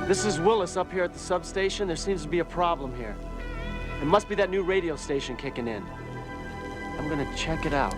This is Willis up here at the substation. There seems to be a problem here. It must be that new radio station kicking in. I'm gonna check it out.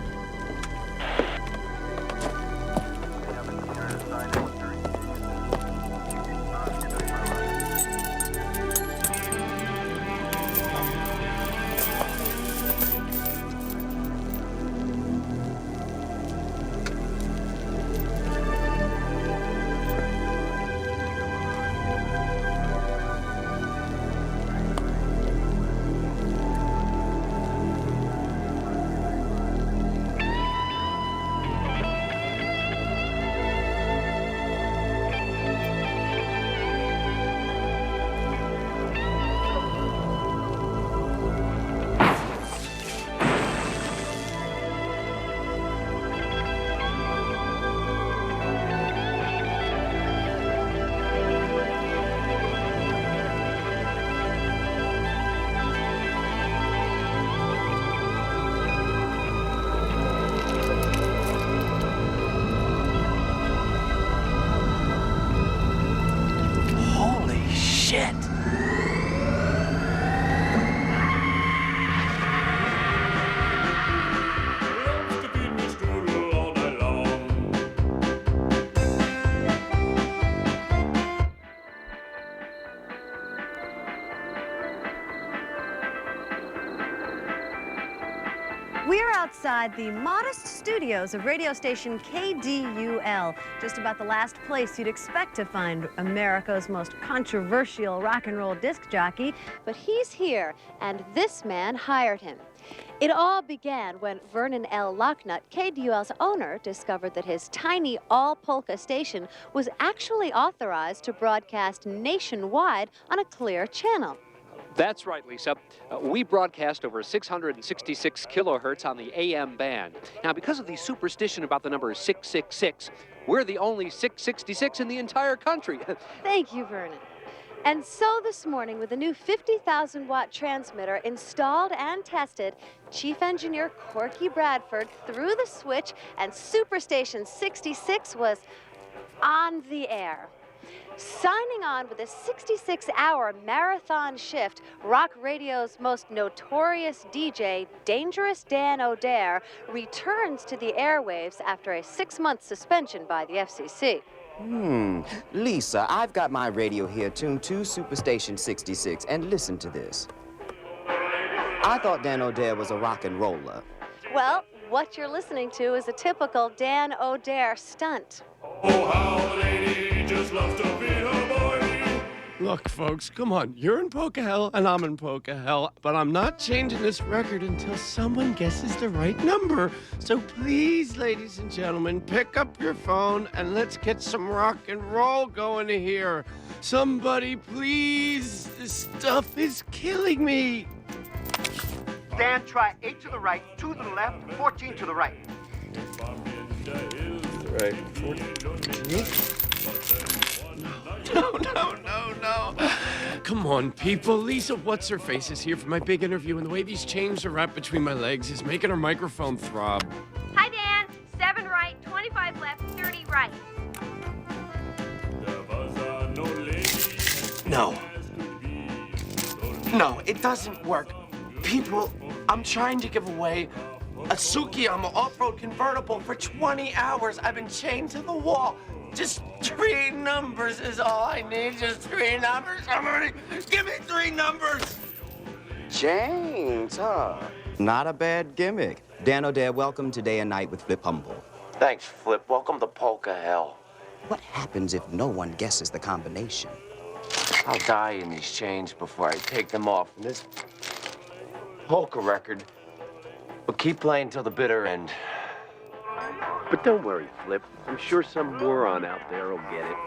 We're outside the modest studios of radio station KDUL, just about the last place you'd expect to find America's most controversial rock and roll disc jockey. But he's here, and this man hired him. It all began when Vernon L. Locknut, KDUL's owner, discovered that his tiny all-polka station was actually authorized to broadcast nationwide on a clear channel. That's right, Lisa. We broadcast over 666 kilohertz on the AM band. Now, because of the superstition about the number 666, we're the only 666 in the entire country. Thank you, Vernon. And so this morning, with a new 50,000-watt transmitter installed and tested, Chief Engineer Corky Bradford threw the switch, and Superstation 66 was on the air. Signing on with a 66-hour marathon shift, rock radio's most notorious DJ, Dangerous Dan O'Dare, returns to the airwaves after a 6-month suspension by the FCC. Lisa, I've got my radio here tuned to Superstation 66, and listen to this. I thought Dan O'Dare was a rock and roller. Well, what you're listening to is a typical Dan O'Dare stunt. Oh, how a lady just loves to be her boy. Look, folks, come on. You're in Polka Hell, and I'm in Polka Hell, but I'm not changing this record until someone guesses the right number. So please, ladies and gentlemen, pick up your phone and let's get some rock and roll going here. Somebody, please. This stuff is killing me. Dan, try 8 to the right, 2 to the left, 14 to the right. Right, 14. No. Come on, people. Lisa What's-Her-Face is here for my big interview, and the way these chains are wrapped between my legs is making her microphone throb. Hi, Dan. 7 right, 25 left, 30 right. No, it doesn't work. People, I'm trying to give away a Tsukiyama off-road convertible for 20 hours. I've been chained to the wall. Just 3 numbers is all I need. Just 3 numbers. Somebody, give me 3 numbers. James, huh? Not a bad gimmick. Dan O'Dare, welcome to Day and Night with Flip Humble. Thanks, Flip. Welcome to Polka Hell. What happens if no one guesses the combination? I'll die in these chains before I take them off. And this polka record will keep playing till the bitter end. But don't worry, Flip. I'm sure some moron out there will get it.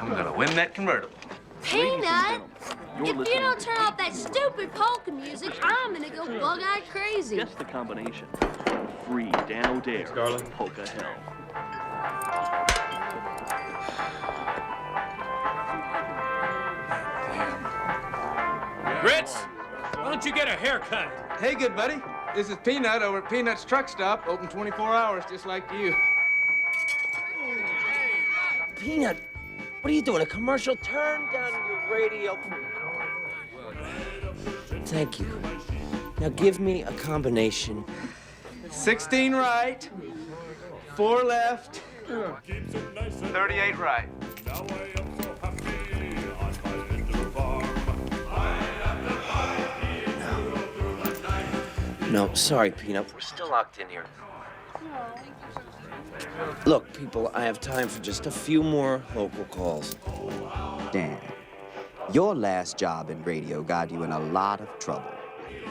I'm gonna win that convertible. Peanut, if you don't turn off that stupid polka music, I'm gonna go bug-eyed crazy. Guess the combination. Free Dan O'Dare, Polka Hell. Ritz, why don't you get a haircut? Hey, good buddy. This is Peanut over at Peanut's Truck Stop, open 24 hours, just like you. Peanut, what are you doing? A commercial? Turn down your radio. Thank you. Now give me a combination. 16 right, 4 left, 38 right. No, sorry, Peanut. We're still locked in here. Look, people, I have time for just a few more local calls. Dan, your last job in radio got you in a lot of trouble.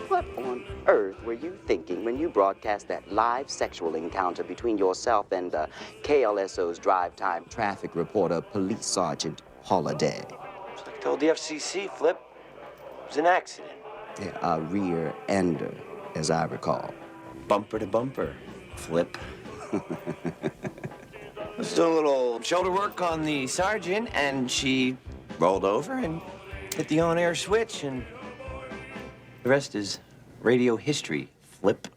What on earth were you thinking when you broadcast that live sexual encounter between yourself and KLSO's drive-time traffic reporter, Police Sergeant Holiday? It's like I told the FCC, Flip. It was an accident. Yeah, a rear ender, as I recall. Bumper to bumper, Flip. I was doing a little shoulder work on the sergeant, and she rolled over and hit the on-air switch, and the rest is radio history, Flip.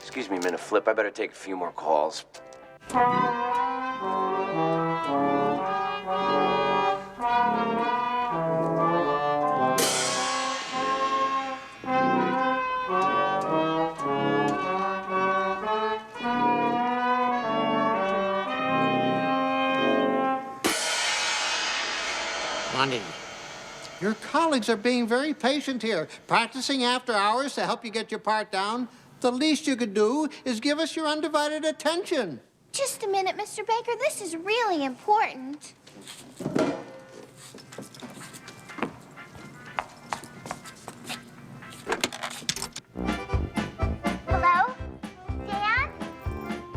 Excuse me a minute, Flip. I better take a few more calls. Money. Your colleagues are being very patient here, practicing after hours to help you get your part down. The least you could do is give us your undivided attention. Just a minute, Mr. Baker. This is really important. Hello? Dan?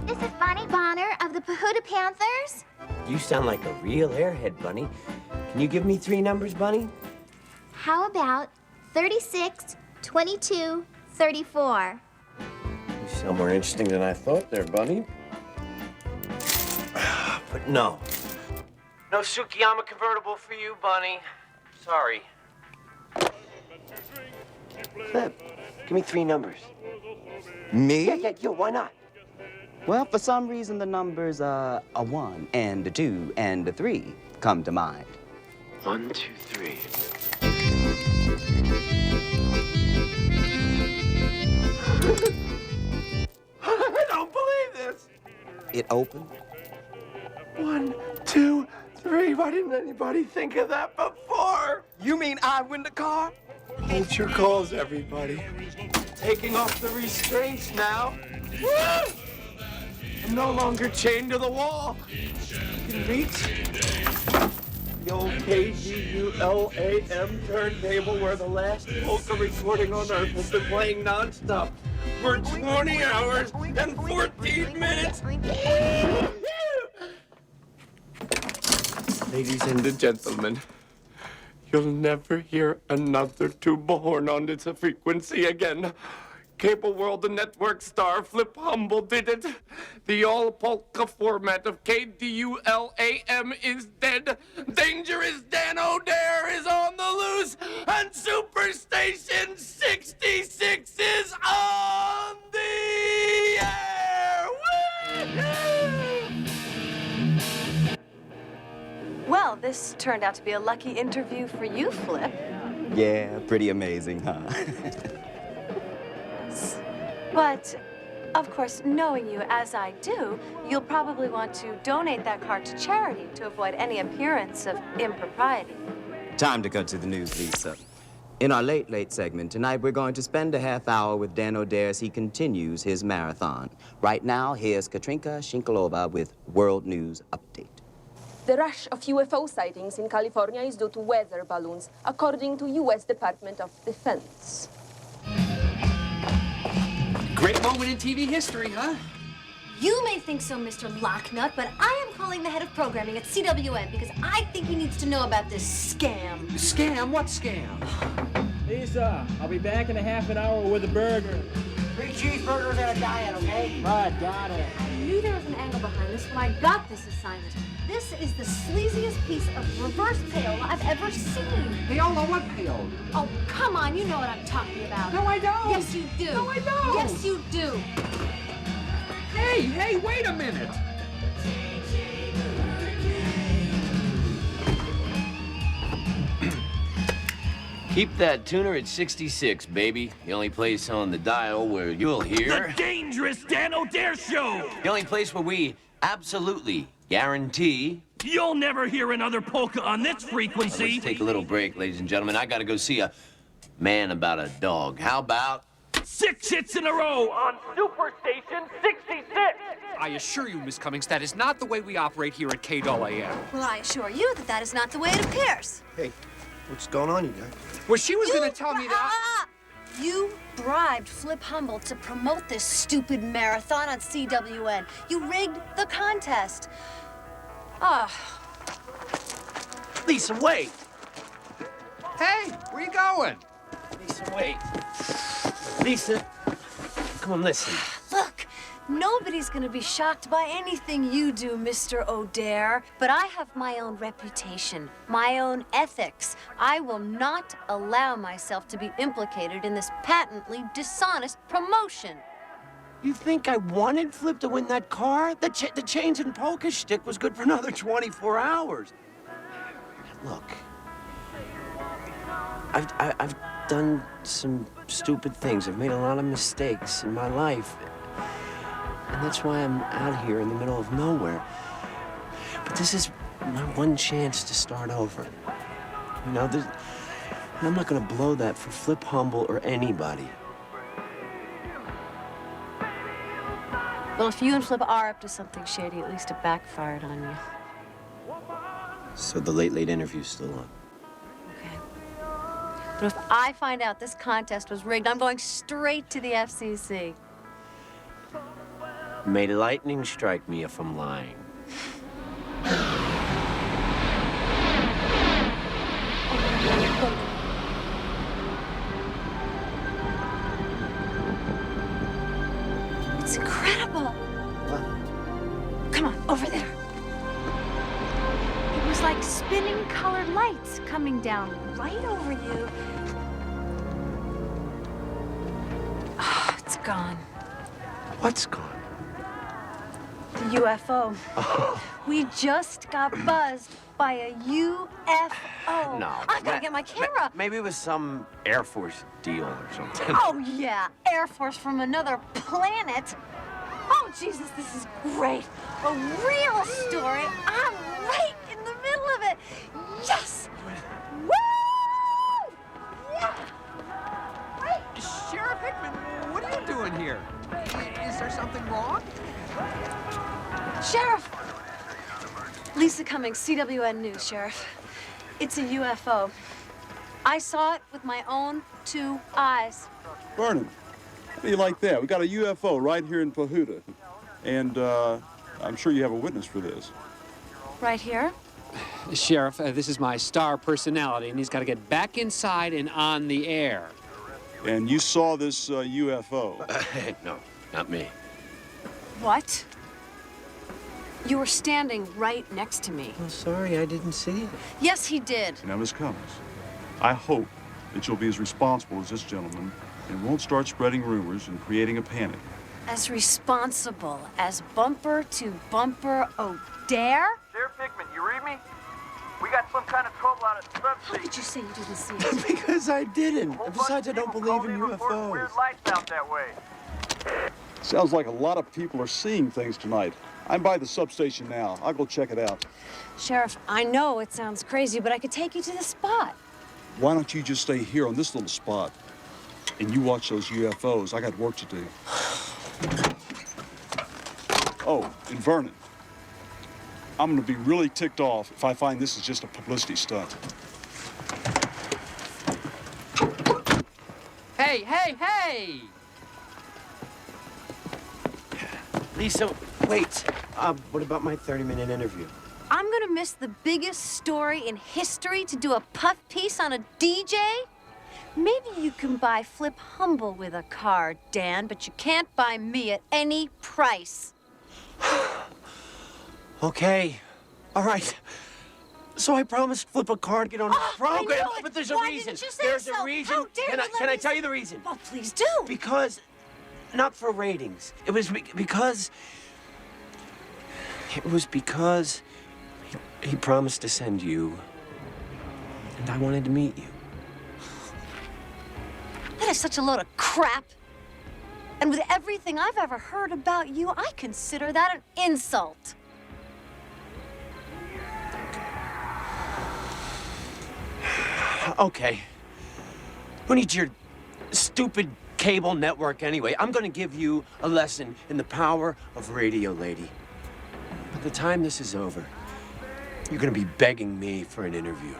This is Bonnie Bonner of the Pahuta Panthers. You sound like a real airhead, Bunny. Can you give me 3 numbers, Bunny? How about 36, 22, 34? You sound more interesting than I thought there, Bunny. But no. No Tsukiyama convertible for you, Bunny. Sorry. Flip, give me 3 numbers. Me? Yeah, why not? Well, for some reason, the numbers are a 1 and a 2 and a 3 come to mind? 1, 2, 3. I don't believe this. It opened? 1, 2, 3. Why didn't anybody think of that before? You mean I win the car? Hold your calls, everybody. Taking off the restraints now. Woo! I'm no longer chained to the wall. I can reach the old KDULAM turntable where the last polka recording on Earth has been playing nonstop for 20 hours and 14 minutes. Ladies and gentlemen, you'll never hear another tuba horn on this frequency again. Cable World Network star Flip Humble did it. The all-polka format of KDULAM is dead. Dangerous Dan O'Dare is on the loose. And Superstation 66 is on the air. Woo-hoo! Well, this turned out to be a lucky interview for you, Flip. Yeah, pretty amazing, huh? But, of course, knowing you as I do, you'll probably want to donate that car to charity to avoid any appearance of impropriety. Time to cut to the news, Lisa. In our late segment tonight, we're going to spend a half hour with Dan O'Dare as he continues his marathon. Right now, here's Katrinka Shinkalova with World News Update. The rush of UFO sightings in California is due to weather balloons, according to U.S. Department of Defense. Great moment in TV history, huh? You may think so, Mr. Locknut, but I am calling the head of programming at CWN because I think he needs to know about this scam. Scam? What scam? Lisa, I'll be back in a half an hour with a burger. 3 cheeseburgers and a diet, okay? Right, got it. I knew there was an angle behind this when I got this assignment. This is the sleaziest piece of reverse payola I've ever seen. Payola? What payola? Oh, come on, you know what I'm talking about. No, I don't. Yes, you do. No, I don't. Yes, you do. Hey, wait a minute. Keep that tuner at 66, baby. The only place on the dial where you'll hear... The dangerous Dan O'Dare Show! The only place where we absolutely guarantee... You'll never hear another polka on this frequency. Let's take a little break, ladies and gentlemen. I gotta go see a man about a dog. How about... 6 hits in a row on Superstation 66! I assure you, Miss Cummings, that is not the way we operate here at KDOLAM. Well, I assure you that that is not the way it appears. Hey, what's going on, you guys? Well, she was going to tell me that... You bribed Flip Humble to promote this stupid marathon on CWN. You rigged the contest. Ah. Lisa, wait. Hey, where you going? Lisa, wait. Lisa, come on, listen. Look, nobody's gonna be shocked by anything you do, Mr. O'Dare. But I have my own reputation, my own ethics. I will not allow myself to be implicated in this patently dishonest promotion. You think I wanted Flip to win that car? The change in polka shtick was good for another 24 hours. Look, I've done some stupid things. I've made a lot of mistakes in my life. And that's why I'm out here in the middle of nowhere. But this is my one chance to start over. You know, and I'm not gonna blow that for Flip Humble or anybody. Well, if you and Flip are up to something shady, at least it backfired on you. So the late interview's still on. Okay. But if I find out this contest was rigged, I'm going straight to the FCC. May lightning strike me if I'm lying. It's incredible. What? Come on, over there. It was like spinning colored lights coming down right over you. Oh, it's gone. What's gone? The UFO. We just got buzzed by a UFO. No. I've got to get my camera. Maybe it was some Air Force deal or something. Oh, yeah. Air Force from another planet. Oh, Jesus, this is great. A real story. I'm right in the middle of it. Yes! Woo! Yeah! Sheriff Hickman, what are you doing here? Is there something wrong? Sheriff! Lisa Cummings, CWN News, Sheriff. It's a UFO. I saw it with my own 2 eyes. Vernon, how do you like that? We got a UFO right here in Pahuta. And I'm sure you have a witness for this. Right here? Sheriff, this is my star personality, and he's got to get back inside and on the air. And you saw this UFO? No, not me. What? You were standing right next to me. I'm sorry, I didn't see it. Yes, he did. Now, Miss Cummings, I hope that you'll be as responsible as this gentleman and won't start spreading rumors and creating a panic. As responsible as bumper to bumper O'Dare? Sheriff Hickman, you read me? We got some kind of trouble out at the substation. How could you say you didn't see it? Because I didn't. And besides, I don't believe in UFOs. Weird lights out that way. Sounds like a lot of people are seeing things tonight. I'm by the substation now. I'll go check it out. Sheriff, I know it sounds crazy, but I could take you to the spot. Why don't you just stay here on this little spot and you watch those UFOs? I got work to do. Oh, and Vernon, I'm going to be really ticked off if I find this is just a publicity stunt. Hey, hey, hey! Lisa, wait. What about my 30-minute interview? I'm gonna miss the biggest story in history to do a puff piece on a DJ? Maybe you can buy Flip Humble with a car, Dan, but you can't buy me at any price. Okay. All right. So I promised Flip a car to get on the program, I knew it. but there's a Why reason. didn't you say There's so? a reason. How dare you Can let I me tell you the reason? Oh, please do. Because, not for ratings. It was because he promised to send you, and I wanted to meet you. That is such a load of crap. And with everything I've ever heard about you, I consider that an insult. Okay. Who needs your stupid cable network anyway? I'm gonna give you a lesson in the power of radio, lady. By the time this is over, you're gonna be begging me for an interview.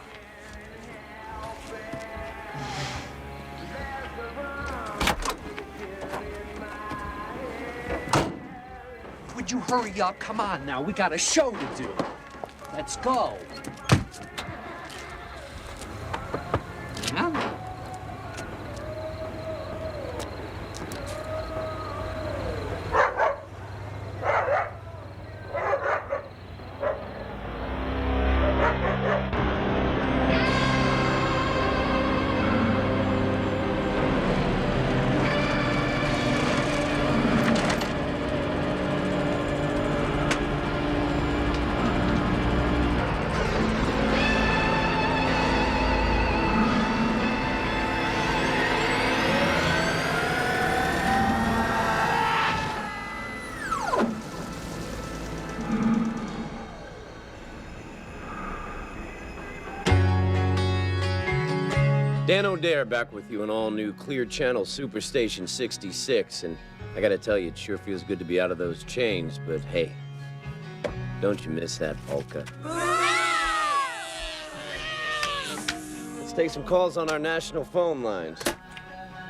Would you hurry up? Come on now, we got a show to do. Let's go. Yeah. Dan O'Dare back with you on all-new Clear Channel Superstation 66, and I gotta tell you, it sure feels good to be out of those chains, but hey, don't you miss that polka. Let's take some calls on our national phone lines.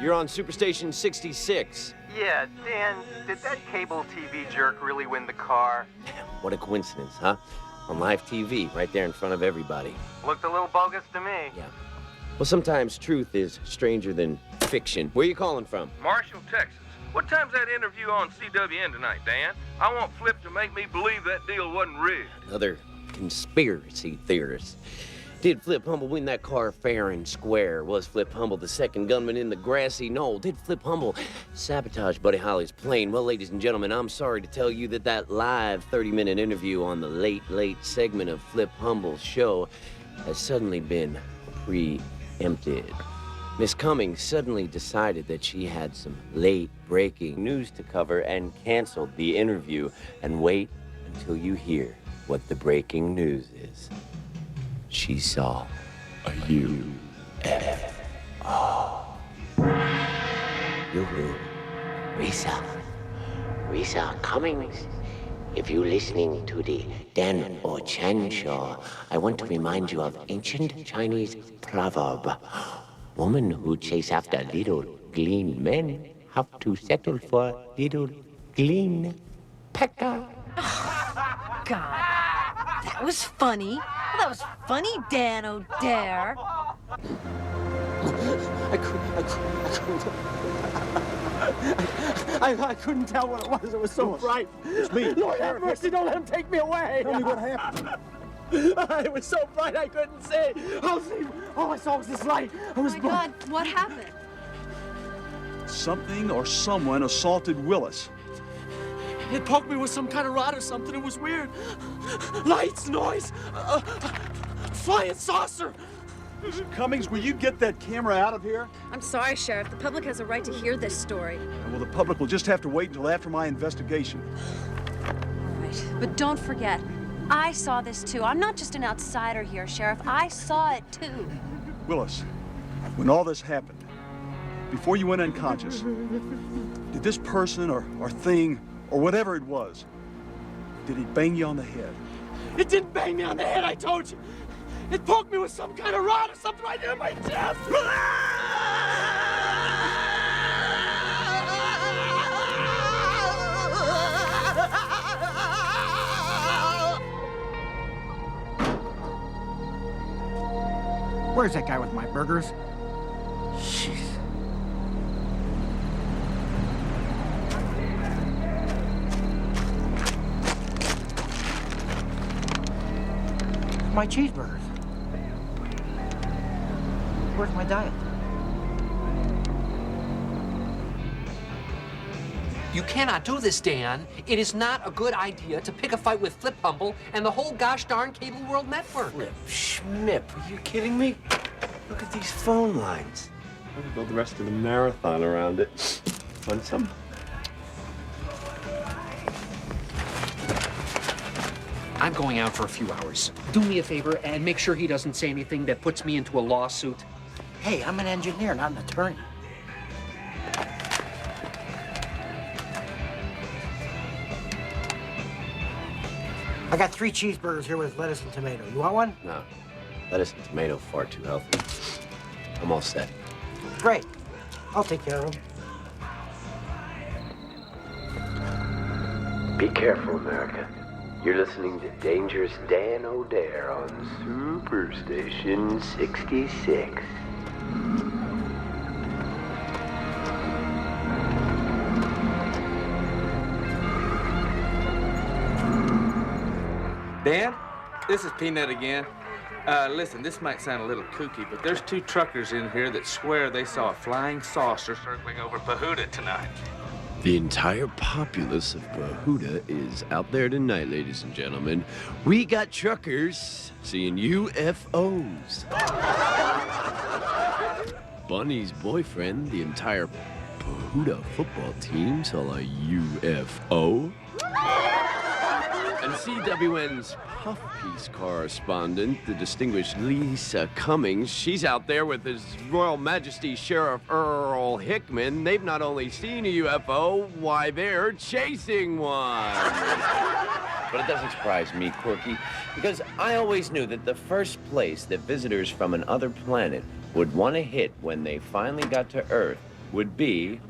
You're on Superstation 66. Yeah, Dan, did that cable TV jerk really win the car? What a coincidence, huh? On live TV, right there in front of everybody. Looked a little bogus to me. Yeah. Well, sometimes truth is stranger than fiction. Where you calling from? Marshall, Texas. What time's that interview on CWN tonight, Dan? I want Flip to make me believe that deal wasn't rigged. Another conspiracy theorist. Did Flip Humble win that car fair and square? Was Flip Humble the second gunman in the grassy knoll? Did Flip Humble sabotage Buddy Holly's plane? Well, ladies and gentlemen, I'm sorry to tell you that live 30-minute interview on the late segment of Flip Humble's show has suddenly been preempted. Miss Cummings suddenly decided that she had some late-breaking news to cover and canceled the interview. And wait until you hear what the breaking news is. She saw a UFO. Risa Cummings. If you're listening to the Dan or Chan show, I want to remind you of ancient Chinese proverb. Women who chase after little green men have to settle for little green pecker. God, that was funny. Well, that was funny, Dan O'Dare. I couldn't tell what it was. It was so bright. It's me. Lord have mercy, don't let him take me away. Tell me what happened. It was so bright I couldn't see. All I saw was this light. I was God, what happened? Something or someone assaulted Willis. It poked me with some kind of rod or something. It was weird. Lights, noise, flying saucer. Cummings, will you get that camera out of here? I'm sorry, Sheriff. The public has a right to hear this story. Well, the public will just have to wait until after my investigation. All right, but don't forget, I saw this too. I'm not just an outsider here, Sheriff. I saw it too. Willis, when all this happened, before you went unconscious, did this person or thing or whatever it was, did he bang you on the head? It didn't bang me on the head, I told you. It poked me with some kind of rod or something right near my chest. Where's that guy with my burgers? Jeez. My cheeseburgers. Where's my diet? You cannot do this, Dan. It is not a good idea to pick a fight with Flip Humble and the whole gosh darn Cable World Network. Flip Schmip, are you kidding me? Look at these phone lines. I'll build the rest of the marathon around it. Want some? I'm going out for a few hours. Do me a favor and make sure he doesn't say anything that puts me into a lawsuit. Hey, I'm an engineer, not an attorney. I got 3 cheeseburgers here with lettuce and tomato. You want one? No, lettuce and tomato far too healthy. I'm all set. Great. I'll take care of them. Be careful, America. You're listening to Dangerous Dan O'Dare on Superstation 66. Dan, this is Peanut again. Listen, this might sound a little kooky, but there's 2 truckers in here that swear they saw a flying saucer circling over Pahuta tonight. The entire populace of Pahuta is out there tonight, ladies and gentlemen. We got truckers seeing UFOs. Bunny's boyfriend, the entire Pahuta football team, saw a UFO. And CWN's Puff Piece correspondent, the distinguished Lisa Cummings, she's out there with His Royal Majesty Sheriff Earl Hickman. They've not only seen a UFO, why, they're chasing one. But it doesn't surprise me, Corky, because I always knew that the first place that visitors from another planet would want to hit when they finally got to Earth would be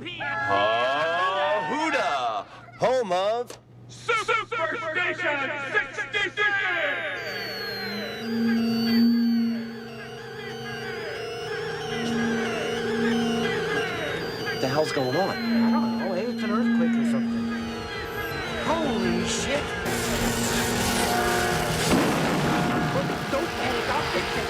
Pahuta, home of Superstation 66! What the hell's going on? I don't know. Hey, it's an earthquake or something. Holy shit! Don't panic. I'll fix it.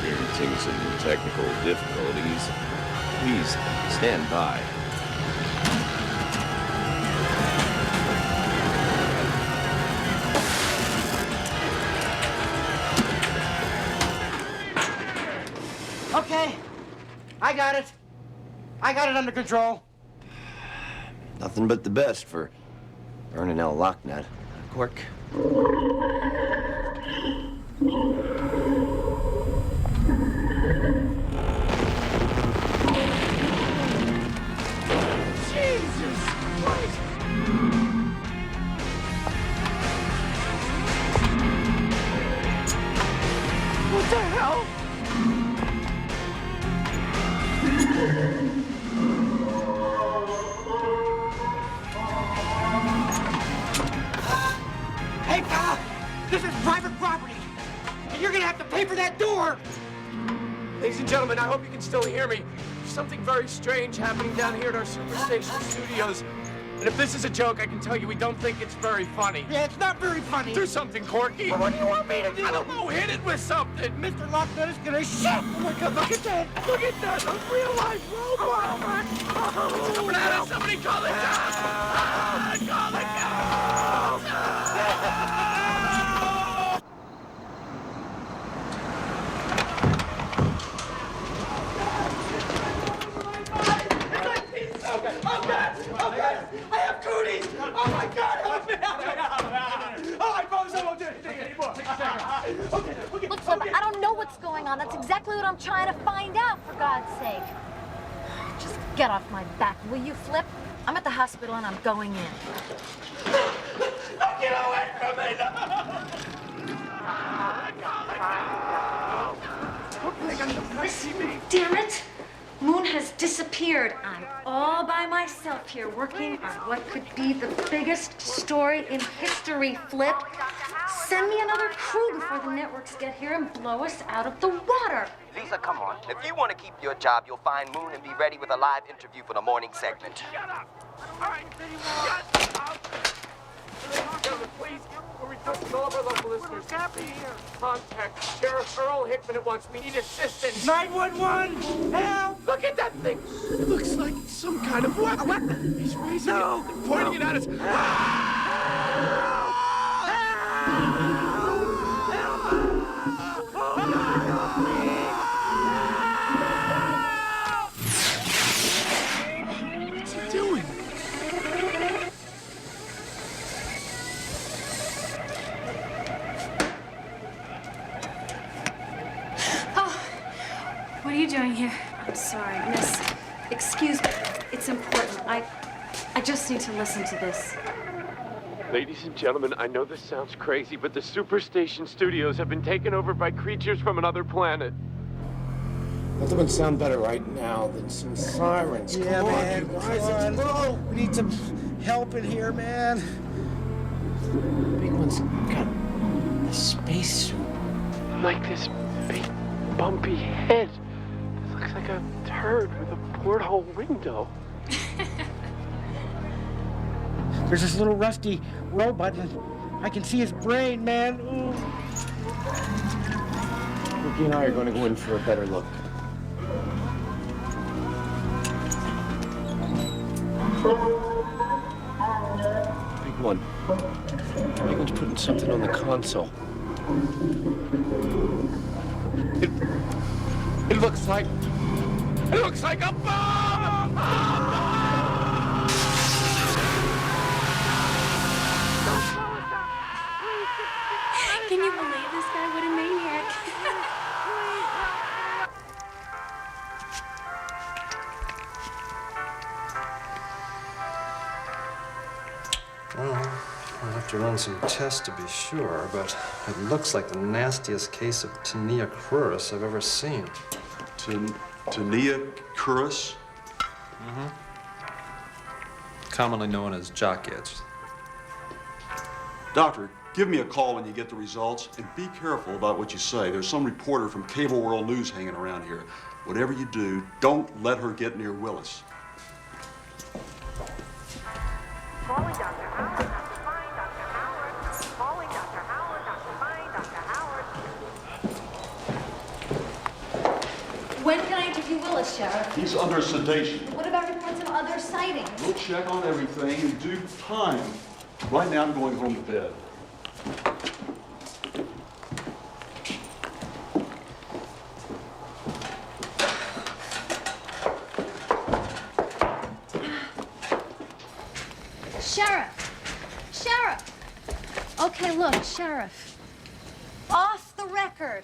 experiencing some technical difficulties. Please stand by. Okay, I got it. I got it under control. Nothing but the best for burning L. Locknut. Cork. Jesus Christ! What the hell? Hey, fella! This is private property! And you're gonna have to pay for that door! Ladies and gentlemen, I hope you can still hear me. There's something very strange happening down here at our Superstation studios. And if this is a joke, I can tell you we don't think it's very funny. Yeah, it's not very funny. Do something, Corky. Well, what do you want me to do? I don't know. Hit it with something. Mr. Locknut is gonna shit! Oh my God, look at that! Look at that. A real-life robot. It's coming at us. Somebody call the cops. Call the cops. I have cooties! Oh my God, help me! Oh, I promise I won't do anything anymore. Okay. Look, Flip, I don't know what's going on. That's exactly what I'm trying to find out, for God's sake. Just get off my back, will you, Flip? I'm at the hospital and I'm going in. Get away from me! Damn it! Moon has disappeared. I'm all by myself here working on what could be the biggest story in history, Flip. Send me another crew before the networks get here and blow us out of the water. Lisa, come on. If you want to keep your job, you'll find Moon and be ready with a live interview for the morning segment. Shut up! All right, shut up! Please, we're requesting all of our local listeners. Contact Sheriff Earl Hickman at once. We need assistance. 911! Help! Look at that thing! It looks like some kind of weapon. He's raising it and pointing it at us. What's he doing? What are you doing here? I'm sorry, miss. Excuse me. It's important. I just need to listen to this. Ladies and gentlemen, I know this sounds crazy, but the Superstation studios have been taken over by creatures from another planet. Nothing would sound better right now than some sirens. Yeah, Come man. on, you guys, let's go. We need some help in here, man. The big one's got a spacesuit. Like this big, bumpy head. It looks like a turd with a porthole window. There's this little rusty robot, and I can see his brain, man. Ooh. Ricky and I are going to go in for a better look. Big one. Big one's putting something on the console. It looks like a bomb! Can you believe this guy? What a maniac. Well, I'll have to run some tests to be sure, but it looks like the nastiest case of tinea cruris I've ever seen. Tinea cruris? Mm-hmm. Commonly known as jock itch. Doctor, give me a call when you get the results, and be careful about what you say. There's some reporter from Cable World News hanging around here. Whatever you do, don't let her get near Willis. Calling Dr. Howard, Dr. Fine, Dr. Howard. Calling Dr. Howard, Dr. Fine, Dr. Howard. Sheriff? He's under sedation. What about reports of other sightings? We'll check on everything in due time. Right now, I'm going home to bed. Sheriff! Sheriff! Okay, look, Sheriff. Off the record.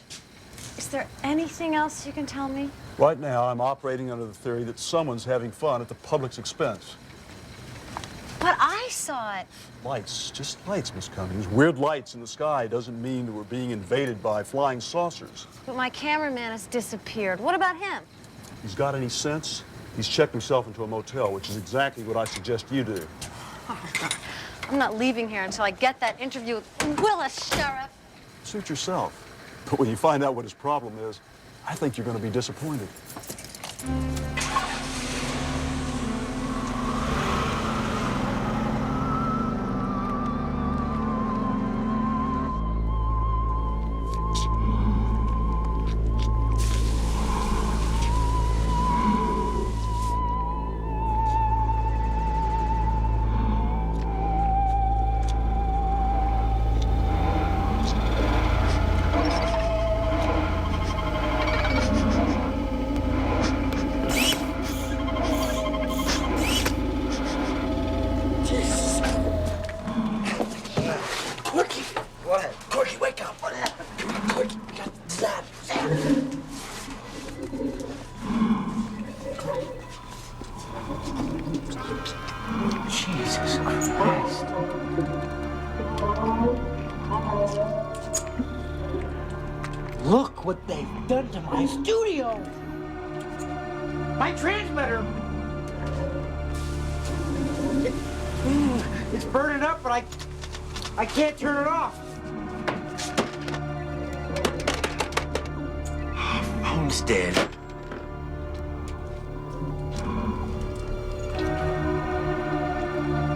Is there anything else you can tell me? Right now, I'm operating under the theory that someone's having fun at the public's expense. But I saw it. Lights, just lights, Miss Cummings. Weird lights in the sky doesn't mean that we're being invaded by flying saucers. But my cameraman has disappeared. What about him? He's got any sense? He's checked himself into a motel, which is exactly what I suggest you do. I'm not leaving here until I get that interview with Willis, Sheriff. Suit yourself. But when you find out what his problem is, I think you're going to be disappointed. Jesus Christ. Look what they've done to my studio. My transmitter. It's burning up, but I can't turn it off. Phone's dead.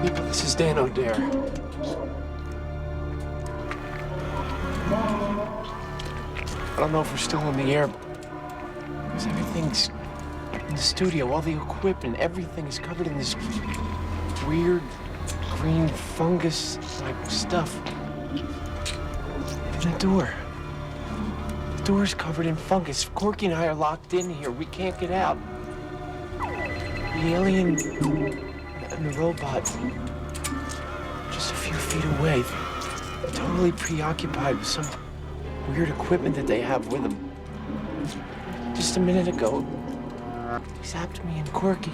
People, this is Dan O'Dare. I don't know if we're still on the air, because everything's in the studio, all the equipment, everything's covered in this weird green fungus-like stuff. And the door's covered in fungus. Corky and I are locked in here. We can't get out. The alien and the robot, just a few feet away, totally preoccupied with some weird equipment that they have with them. Just a minute ago, he zapped me and Corky.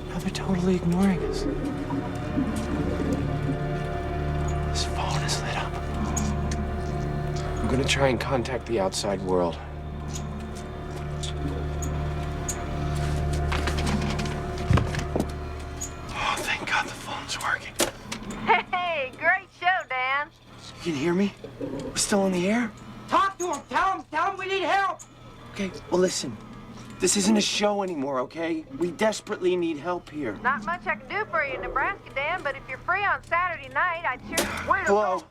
Now they're totally ignoring us. This phone is lit up. I'm gonna try and contact the outside world. Oh, thank God the phone's working. Hey, great show, Dan. You can hear me? We're still on the air? Talk to him. Tell him we need help. Okay, well, listen. This isn't a show anymore, okay? We desperately need help here. Not much I can do for you in Nebraska, Dan, but if you're free on Saturday night, I'd sure... Hello?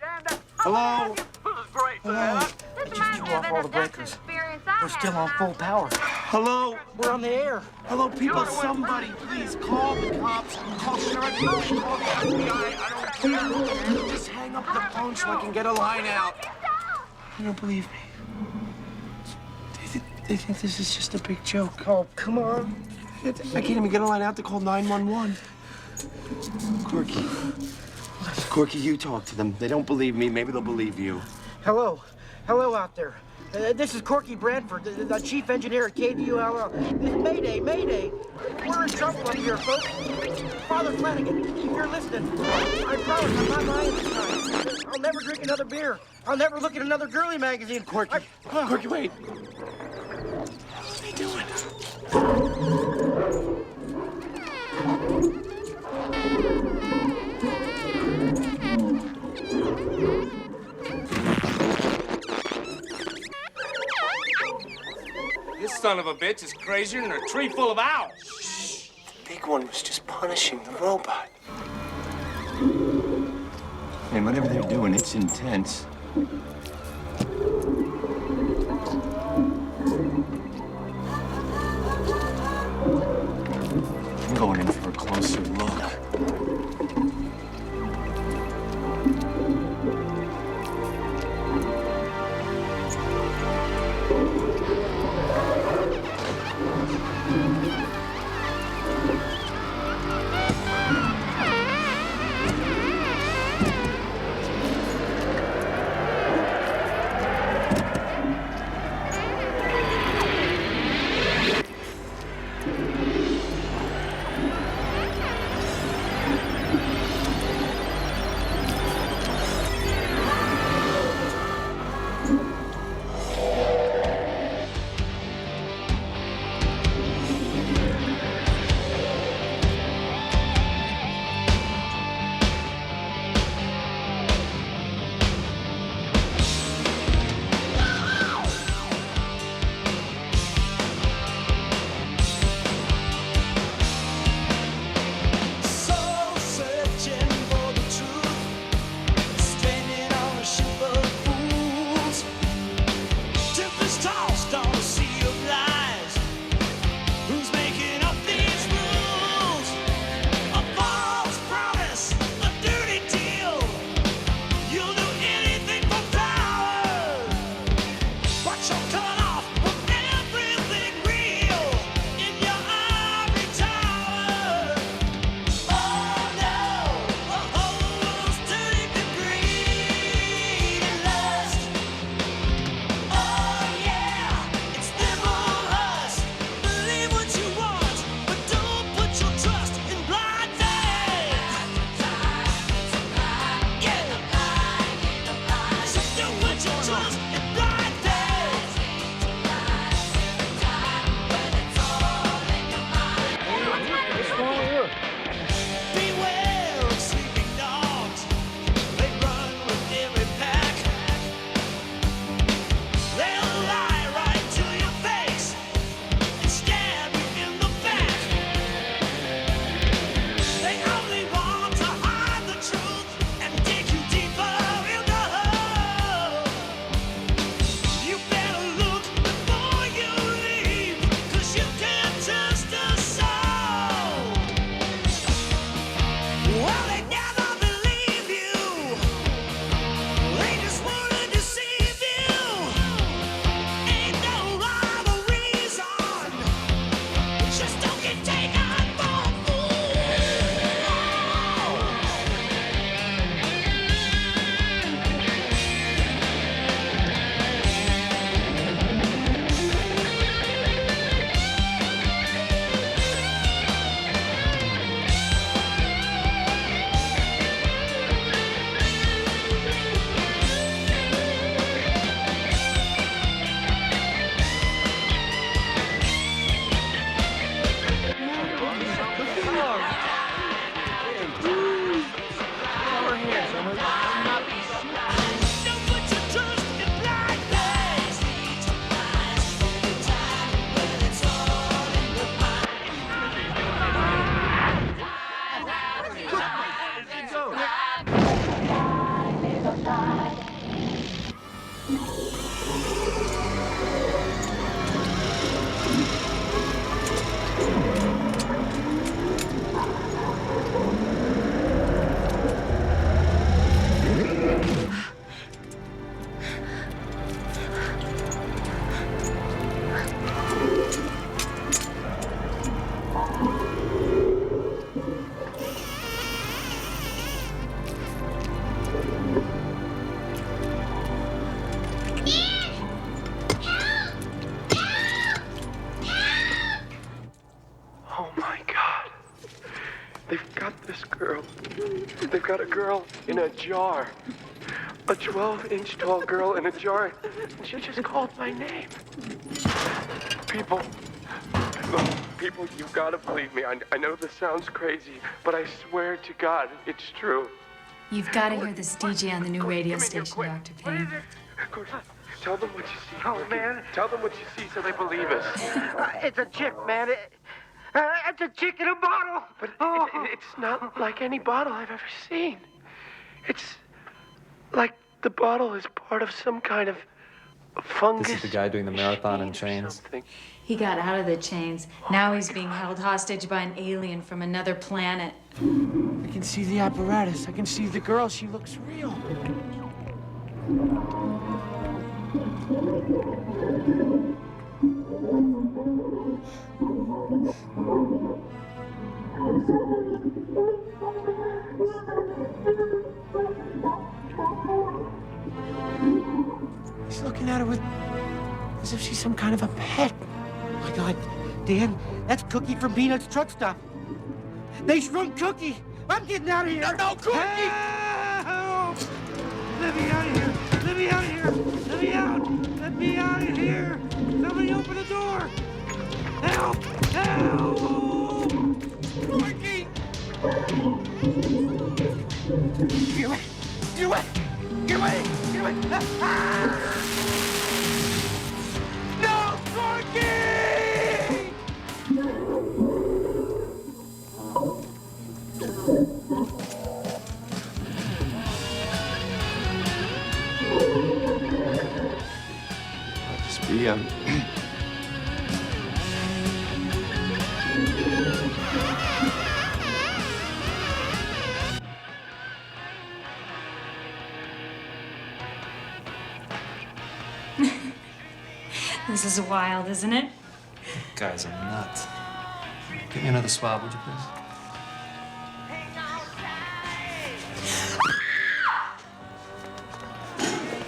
Hello? This is great, Hello? This reminds me of an abduction experience I We're still on full power. Hello? We're on the air. Hello, people, somebody, please call the cops, call Sheriff, call the FBI, I don't care. Just hang up the phone so I can get a line out. You don't believe me. They think this is just a big joke. Oh, come on. I can't even get a line out to call 911. Corky, you talk to them. They don't believe me. Maybe they'll believe you. Hello. Hello out there. This is Corky Bradford, the chief engineer at KDUL. Mayday, Mayday. We're in trouble up here, folks. Father Flanagan, if you're listening, I promise I'm not lying this time. I'll never drink another beer. I'll never look at another girly magazine. Corky, Corky, wait. What are they doing? This son of a bitch is crazier than a tree full of owls. Shh. The big one was just punishing the robot. And whatever they're doing, it's intense. closer look. They've got a girl in a jar. A 12-inch tall girl in a jar. And she just called my name. People, you've got to believe me. I know this sounds crazy, but I swear to God, it's true. You've got to hear this DJ on the new radio station, Dr. Payne. Tell them what you see. Oh, man. Tell them what you see so they believe us. It's a chick, man. It's a chick in a bottle. But it's not like any bottle I've ever seen. It's like the bottle is part of some kind of Fungus. This is the guy doing the marathon in chains. He got out of the chains. Now he's being held hostage by an alien from another planet. I can see the apparatus. I can see the girl. She looks real. He's looking at her with... as if she's some kind of a pet. Oh my God, Dan, that's Cookie from Peanuts Truck Stop. They shrunk Cookie. I'm getting out of here. No, Cookie! Help! Let me out of here. Let me out of here. Let me out. Let me out of here. Somebody open the door. Help! Help! Cookie! Get away! Get away! Get away! Get away! Ah! No, Corky! I'll just be, This is wild, isn't it? That guy's a nut. Give me another swab, would you please?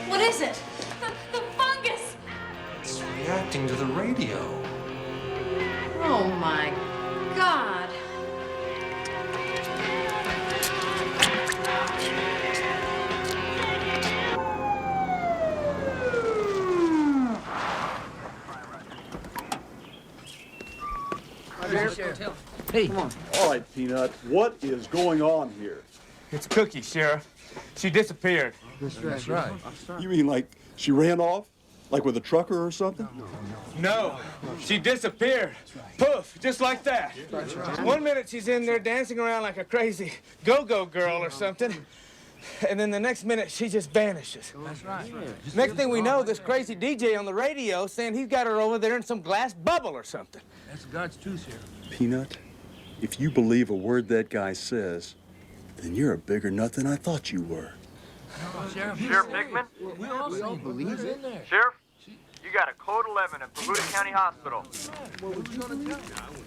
What is it? The fungus! It's reacting to the radio. Oh my God. Hey. Come on. All right, Peanut. What is going on here? It's Cookie, Sheriff. She disappeared. That's right. You mean like she ran off? Like with a trucker or something? No, she disappeared. Poof, just like that. One minute she's in there dancing around like a crazy go-go girl or something. And then the next minute, she just vanishes. That's right. Next thing we know, this crazy DJ on the radio saying he's got her over there in some glass bubble or something. That's God's truth here. Peanut, if you believe a word that guy says, then you're a bigger nut than I thought you were. Sheriff Hickman? We all believe he's in there. Sheriff, you got a code 11 at Pahuta County Hospital.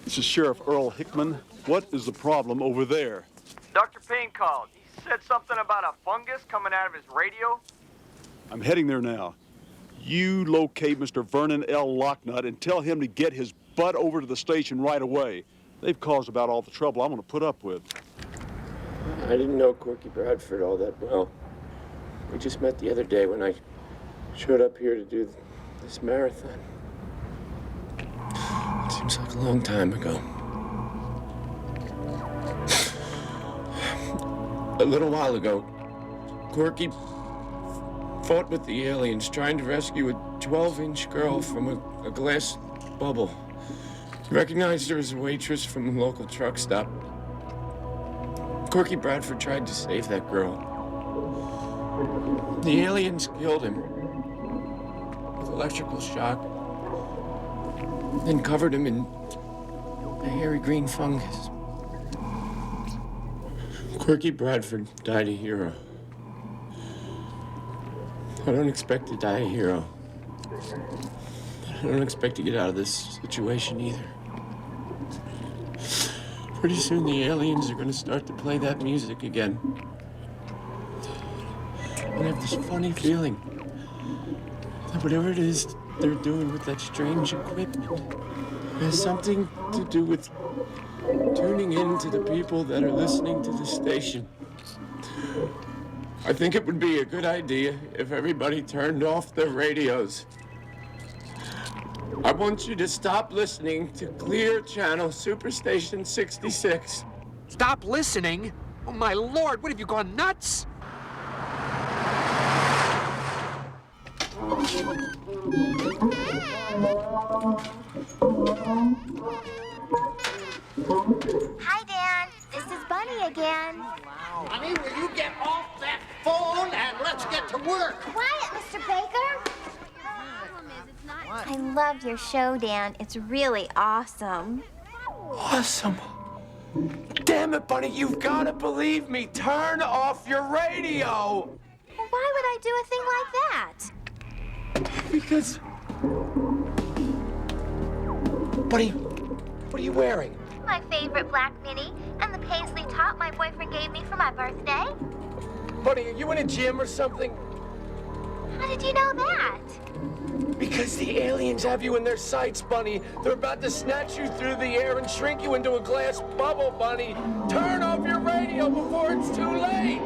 This is Sheriff Earl Hickman. What is the problem over there? Dr. Payne called. He said something about a fungus coming out of his radio. I'm heading there now. You locate Mr. Vernon L. Locknut and tell him to get his butt over to the station right away. They've caused about all the trouble I'm going to put up with. I didn't know Corky Bradford all that well. We just met the other day when I showed up here to do this marathon. It seems like a long time ago. A little while ago, Corky fought with the aliens trying to rescue a 12-inch girl from a glass bubble. He recognized her as a waitress from the local truck stop. Corky Bradford tried to save that girl. The aliens killed him with electrical shock, then covered him in a hairy green fungus. Corky Bradford died a hero. I don't expect to die a hero. But I don't expect to get out of this situation either. Pretty soon the aliens are gonna start to play that music again. And I have this funny feeling that whatever it is they're doing with that strange equipment has something to do with tuning in to the people that are listening to the station. I think it would be a good idea if everybody turned off their radios. I want you to stop listening to Clear Channel Superstation 66. Stop listening? Oh, my Lord, what have you gone nuts? Hi, Dan. This is Bunny again. Honey, will you get off that phone and let's get to work? Quiet, Mr. Baker. I love your show, Dan. It's really awesome. Awesome. Damn it, Bunny, you've got to believe me. Turn off your radio. Well, why would I do a thing like that? Because... Bunny, what are you wearing? My favorite black mini and the paisley top my boyfriend gave me for my birthday. Bunny, are you in a gym or something? How did you know that? Because the aliens have you in their sights, Bunny. They're about to snatch you through the air and shrink you into a glass bubble, Bunny. Turn off your radio before it's too late.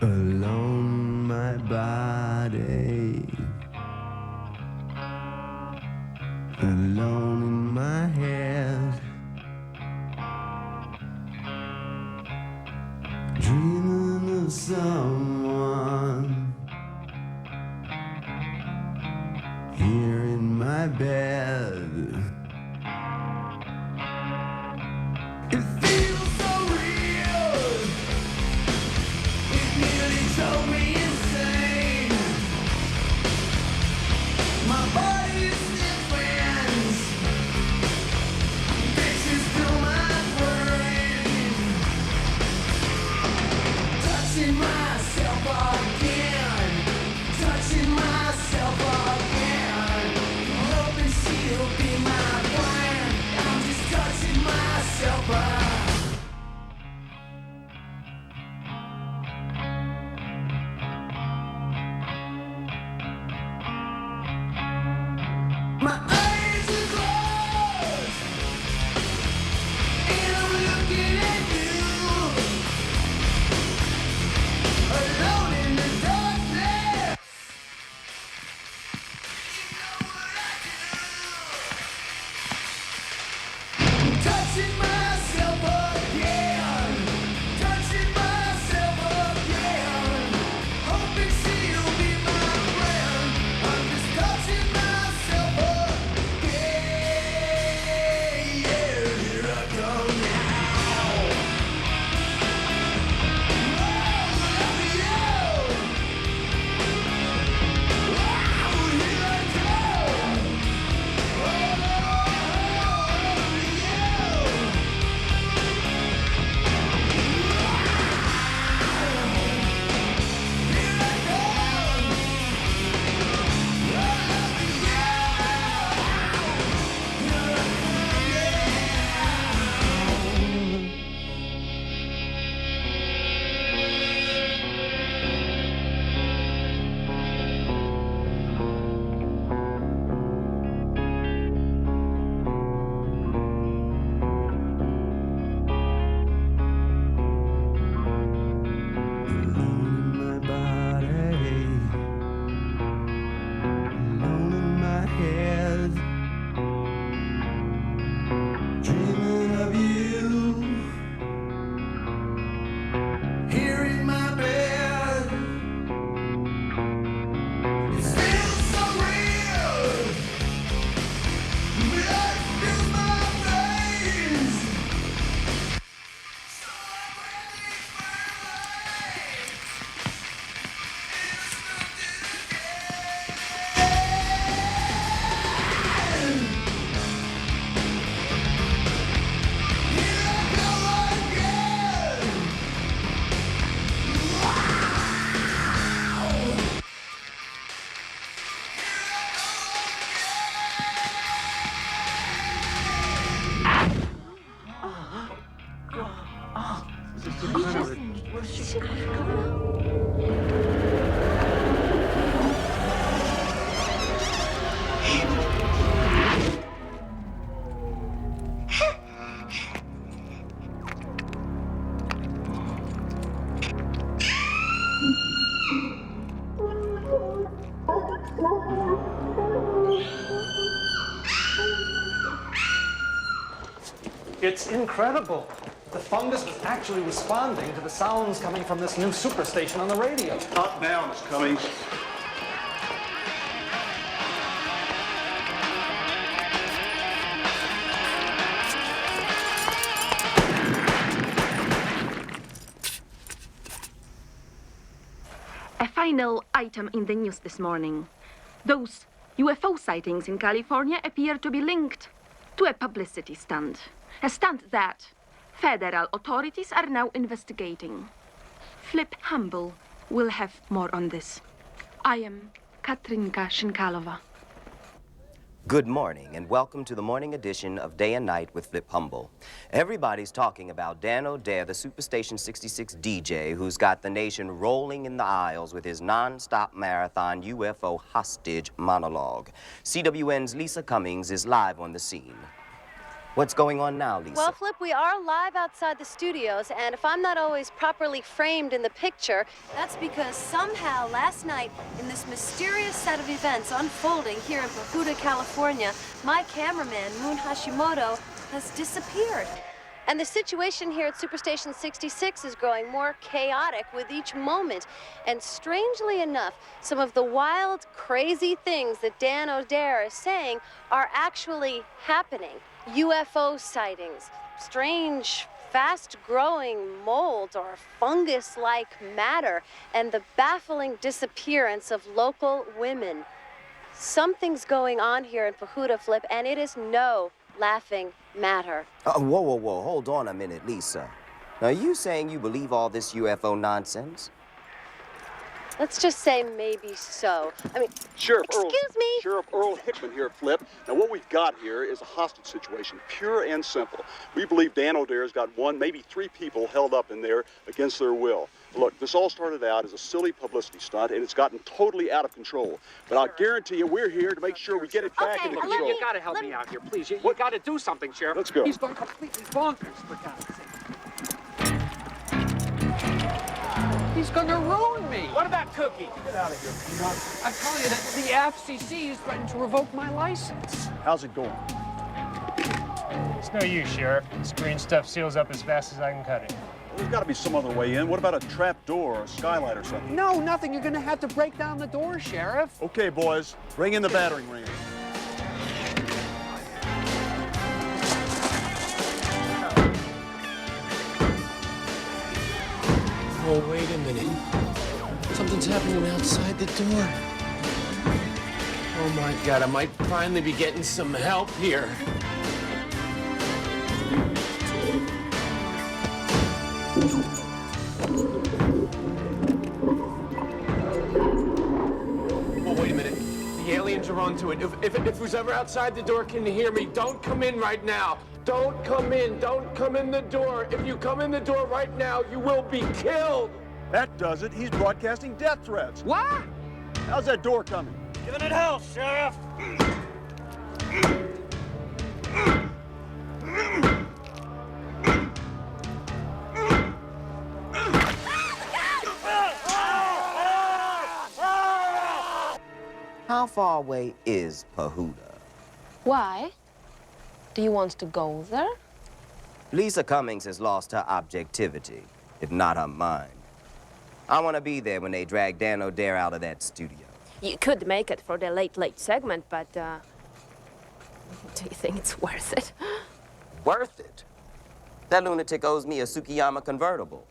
Alone my body, alone in my head, dreaming of someone here in my bed. It feels so real. It nearly drove me insane. My body's different. Pictures fill my brain. Touching myself again. Touching myself again. Hoping she'll be my friend. I'm just touching myself again. My eyes are closed, and I'm looking at you, alone in the darkness. You know what I do. Touching myself again, touching myself again, hoping she'll be my friend. I'm just touching myself again. Yeah, here I come now. Oh, love you. Oh, here I come. My body, alone in my head, dreaming of you here in my bed. It feels so real, blood fills my veins. So I'm ready for life. It's incredible. The fungus is actually responding to the sounds coming from this new superstation on the radio. Top down is coming. A final item in the news this morning. Those UFO sightings in California appear to be linked to a publicity stunt. A stunt that federal authorities are now investigating. Flip Humble will have more on this. I am Katrinka Shinkalova. Good morning, and welcome to the morning edition of Day and Night with Flip Humble. Everybody's talking about Dan O'Dare, the Superstation 66 DJ, who's got the nation rolling in the aisles with his non-stop marathon UFO hostage monologue. CWN's Lisa Cummings is live on the scene. What's going on now, Lisa? Well, Flip, we are live outside the studios, and if I'm not always properly framed in the picture, that's because somehow last night, in this mysterious set of events unfolding here in Pahuda, California, my cameraman, Moon Hashimoto, has disappeared. And the situation here at Superstation 66 is growing more chaotic with each moment. And strangely enough, some of the wild, crazy things that Dan O'Dare is saying are actually happening. UFO sightings, strange, fast-growing mold or fungus-like matter, and the baffling disappearance of local women. Something's going on here in Pahuda, Flip, and it is no laughing matter. Whoa, hold on a minute, Lisa. Now, are you saying you believe all this UFO nonsense? Let's just say maybe so. I mean, Sheriff Earl Hickman here, Flip. Now, what we've got here is a hostage situation, pure and simple. We believe Dan O'Dare's got one, maybe three people held up in there against their will. Look, this all started out as a silly publicity stunt, and it's gotten totally out of control. But I guarantee you, we're here to make sure we get it back into control. You gotta help me out here, please. You gotta do something, Sheriff. Let's go. He's gone completely bonkers, for God's sake. He's gonna ruin me. What about Cookie? Get out of here, Peanut. I'm telling you that the FCC is threatening to revoke my license. How's it going? It's no use, Sheriff. This green stuff seals up as fast as I can cut it. Well, there's got to be some other way in. What about a trap door or a skylight or something? No, nothing. You're gonna have to break down the door, Sheriff. Okay, boys. Bring in the battering ram. Oh, wait a minute. Something's happening outside the door. Oh, my God, I might finally be getting some help here. Oh, wait a minute. The aliens are onto it. If who's ever outside the door can hear me, don't come in right now. Don't come in. Don't come in the door. If you come in the door right now, you will be killed. That does it. He's broadcasting death threats. What? How's that door coming? Giving it hell, Sheriff. How far away is Pahuda? Why? Do you want to go there? Lisa Cummings has lost her objectivity, if not her mind. I want to be there when they drag Dan O'Dare out of that studio. You could make it for the late segment, but, do you think it's worth it? Worth it? That lunatic owes me a Sukiyama convertible.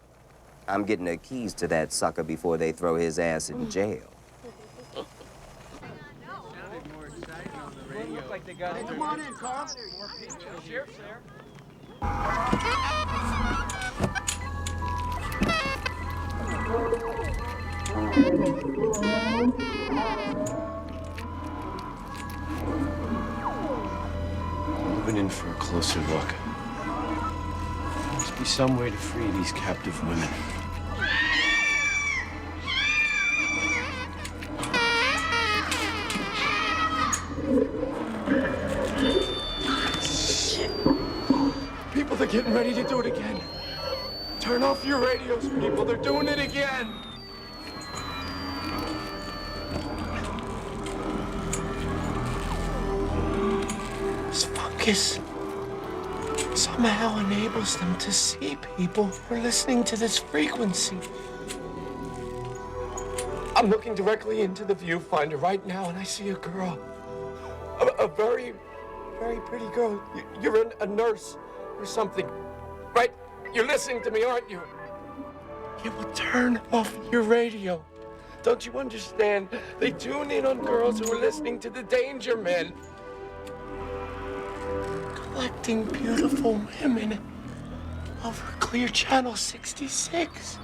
I'm getting the keys to that sucker before they throw his ass in jail. Come on in, Carl. Sheriff's there. Moving in for a closer look. There must be some way to free these captive women. People, they're getting ready to do it again. Turn off your radios, people. They're doing it again. This fungus somehow enables them to see people who are listening to this frequency. I'm looking directly into the viewfinder right now, and I see a girl. A very, very pretty girl. You're a nurse or something, right? You're listening to me, aren't you? You will turn off your radio. Don't you understand? They tune in on girls who are listening to the Danger Men. Collecting beautiful women over Clear Channel 66.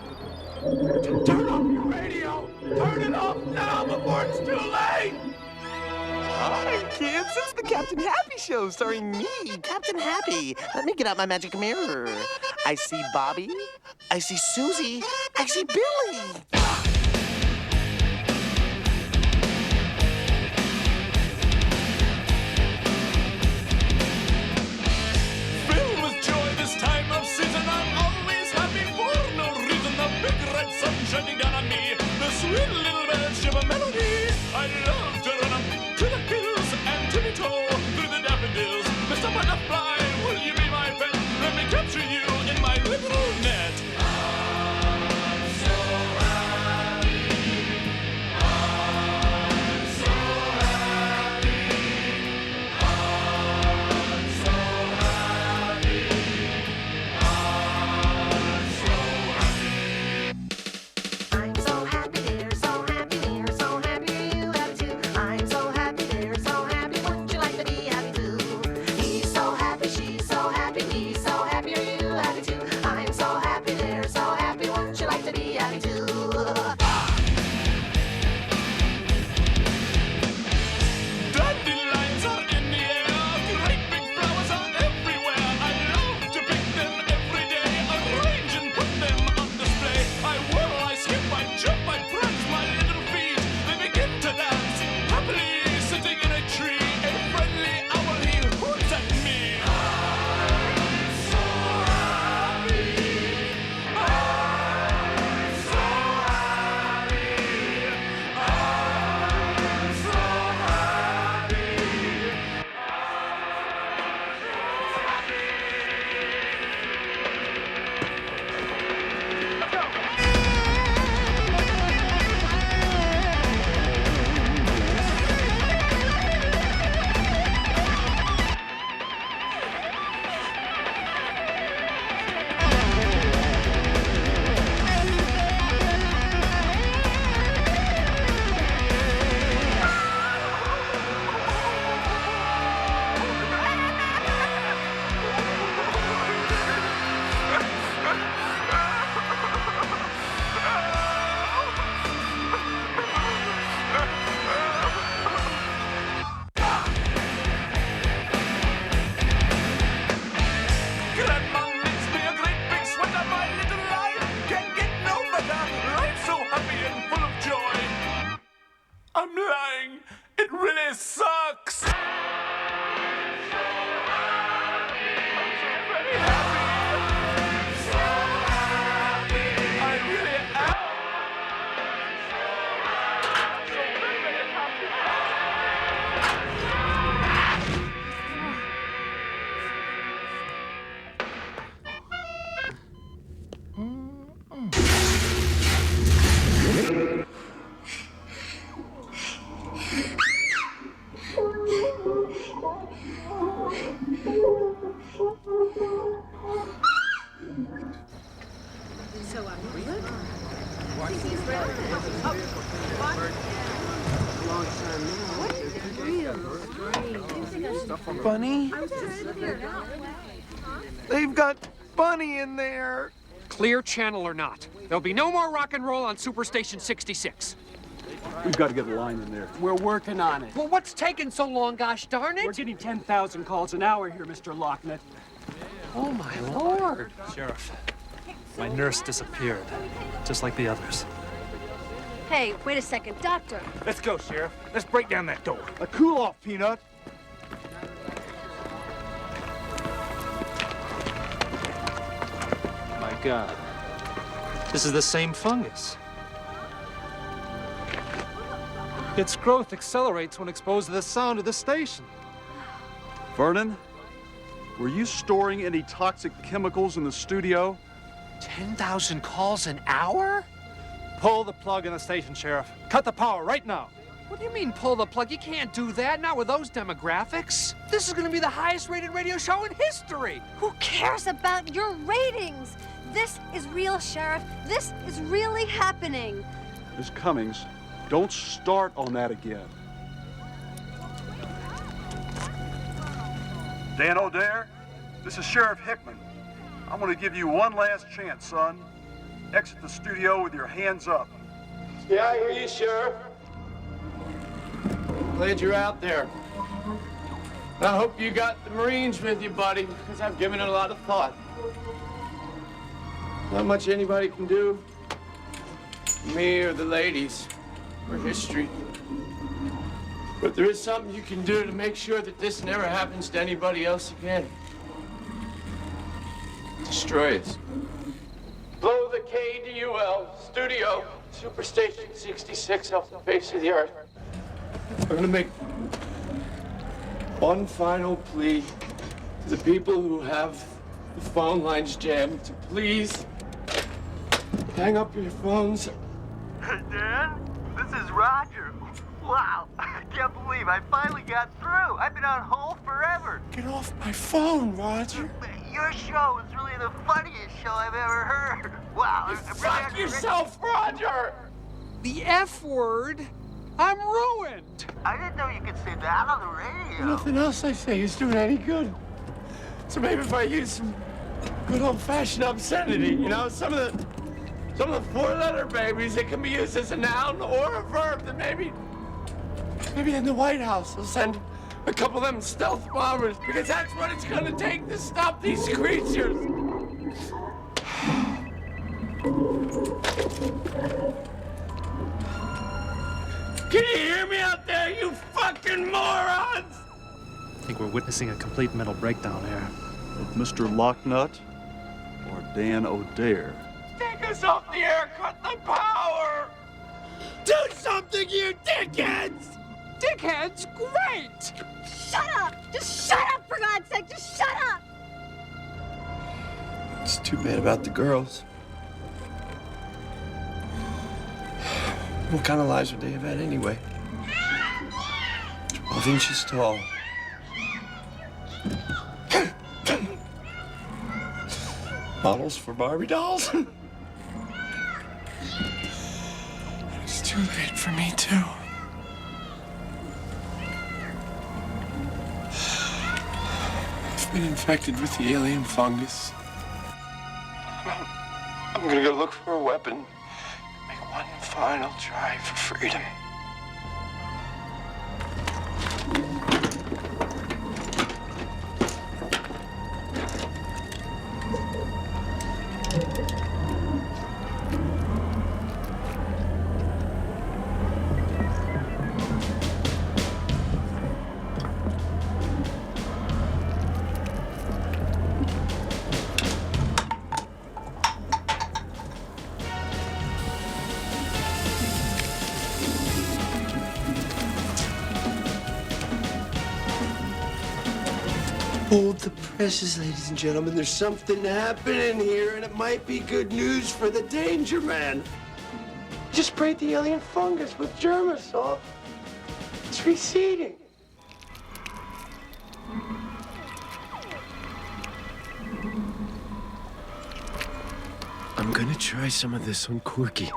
Turn off your radio! Turn it off now before it's too late! Hi, kids. It's the Captain Happy Show starring me, Captain Happy. Let me get out my magic mirror. I see Bobby. I see Susie. I see Billy. Filled with joy this time of season, I'm always happy for no reason. The big red sun shining down on me, the sweet little birds give a melody. I love to run up to the hills and tippy-toe through the daffodils. Mr. Butterfly, will you be my pet? Let me capture you in my little net. I'm so happy. I'm so happy. I'm so happy. I'm so happy. I'm so happy, dear, so happy, dear, so happy you have too. I'm so happy, dear, so happy, wouldn't you like to be happy too? He's so happy, she's so happy, he's so happy, are you happy too? I'm so happy, dear, so happy, wouldn't you like to be happy too? Dandelions are in the air, great big flowers are everywhere. I love to pick them every day, arrange and put them on display. I whirl, I skip, I jump, I prance my little feet. They begin to dance, happily sitting in a tree. A friendly owl, he hoots at me. I'm so happy. I'm so happy. I'm so happy. Grandma makes me a great big sweater, my little life can get no better. Life's so happy and full of joy. I'm lying, it really sucks. I'm very happy. So happy. I really am. So very happy. Bunny? They've got Bunny in there. Clear channel or not, there'll be no more rock and roll on Superstation 66. We've got to get a line in there. We're working on it. Well, what's taking so long, gosh darn it? We're getting 10,000 calls an hour here, Mr. Locknet. Oh, my Lord. Sheriff, my nurse disappeared, just like the others. Hey, wait a second, Doctor. Let's go, Sheriff. Let's break down that door. A cool off, Peanut. My God. This is the same fungus. Its growth accelerates when exposed to the sound of the station. Vernon, were you storing any toxic chemicals in the studio? 10,000 calls an hour? Pull the plug in the station, Sheriff. Cut the power right now. What do you mean, pull the plug? You can't do that, not with those demographics. This is gonna be the highest rated radio show in history. Who cares about your ratings? This is real, Sheriff. This is really happening. Miss Cummings, don't start on that again. Dan O'Dare, this is Sheriff Hickman. I'm going to give you one last chance, son. Exit the studio with your hands up. Yeah, I hear you, Sheriff. Glad you're out there. I hope you got the Marines with you, buddy, because I've given it a lot of thought. Not much anybody can do. Me or the ladies, or history. But there is something you can do to make sure that this never happens to anybody else again. Destroy it. Blow the KDUL studio, Superstation 66 off the face of the earth. I'm gonna make one final plea to the people who have the phone lines jammed to please hang up your phones. Hey, Dan, this is Roger. Wow, I can't believe I finally got through. I've been on hold forever. Get off my phone, Roger. Your show is really the funniest show I've ever heard. Wow. Fuck yourself, Roger! The F word? I'm ruined. I didn't know you could say that on the radio. Nothing else I say is doing any good. So maybe if I use some good old-fashioned obscenity, you know, some of the four-letter babies that can be used as a noun or a verb, then maybe in the White House will send a couple of them stealth bombers, because that's what it's gonna take to stop these creatures. Can you hear me out there, you fucking morons? I think we're witnessing a complete mental breakdown here. Of Mr. Locknut or Dan O'Dare? Take us off the air, cut the power! Do something, you dickheads! Dickheads? Great! Shut up! Just shut up, for God's sake! Just shut up! It's too bad about the girls. What kind of lives would they have had anyway? 12 inches tall. Models for Barbie dolls? It's too late for me, too. I've been infected with the alien fungus. I'm gonna go look for a weapon. Make one final try for freedom. Hold the presses, ladies and gentlemen. There's something happening here, and it might be good news for the danger man. Just sprayed the alien fungus with germisol. It's receding. I'm gonna try some of this on Corky.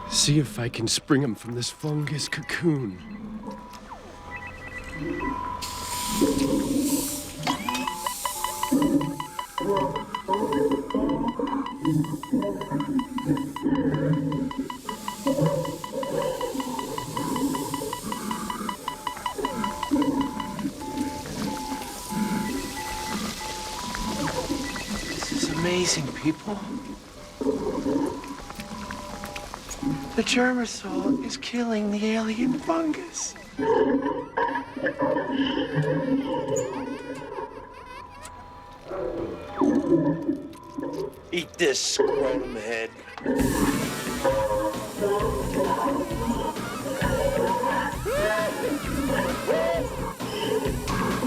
See if I can spring him from this fungus cocoon. This is amazing, people. The germisol is killing the alien fungus. Eat this, scrotum head.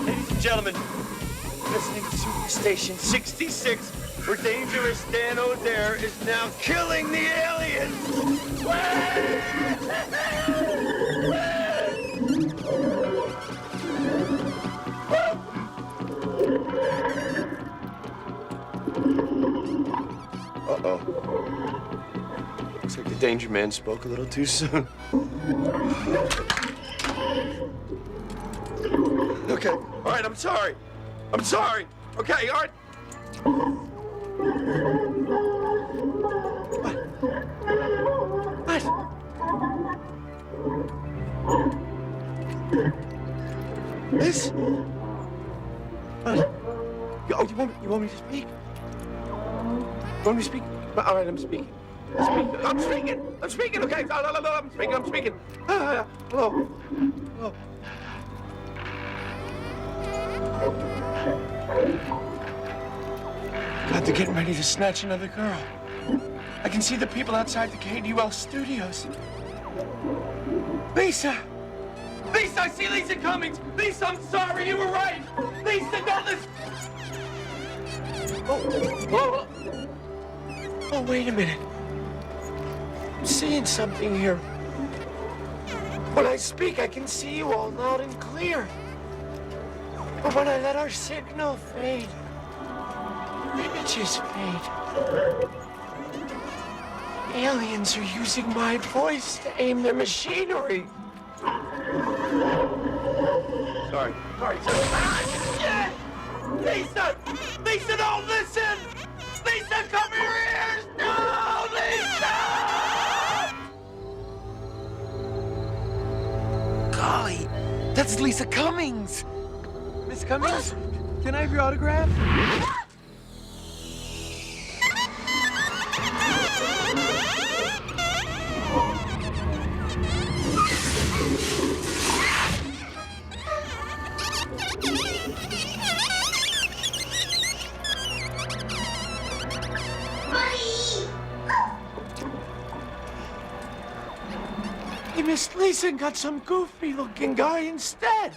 Ladies and gentlemen, listening to Superstation 66, where dangerous Dan O'Dare is now killing the aliens. Uh-oh. Looks like the danger man spoke a little too soon. Okay, all right, I'm sorry. I'm sorry. Okay, all right. What? This? What? Oh, you want me to speak? You want me to speak? All right, I'm speaking. I'm speaking, okay? No, I'm speaking. Hello. Hello. God, they're getting ready to snatch another girl. I can see the people outside the KDUL studios. Lisa! Lisa, I see Lisa Cummings! Lisa, I'm sorry, you were right! Lisa, don't listen! Oh, wait a minute. I'm seeing something here. When I speak, I can see you all loud and clear. But when I let our signal fade, images fade. Aliens are using my voice to aim their machinery. Sorry. Ah, shit! Lisa! Lisa, don't listen! Lisa, cover your ears! No, Lisa! Golly, that's Lisa Cummings. Miss Cummings, can I have your autograph? He missed Lisa and got some goofy-looking guy instead.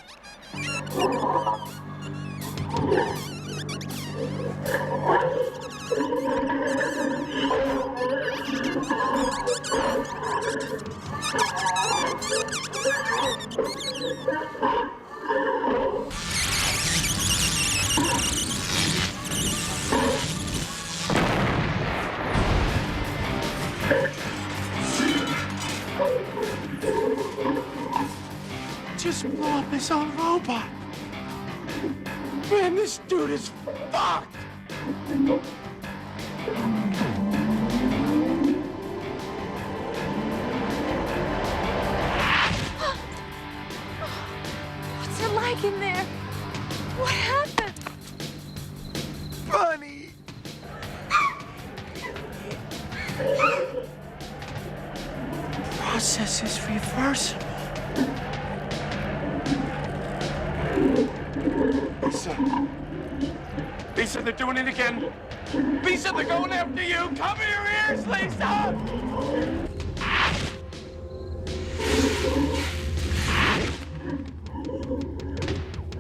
Just blew up his own robot. Man, this dude is fucked. What's it like in there? What happened? Funny. Process is reversible. Lisa, they're doing it again. Lisa, they're going after you. Cover your ears, Lisa!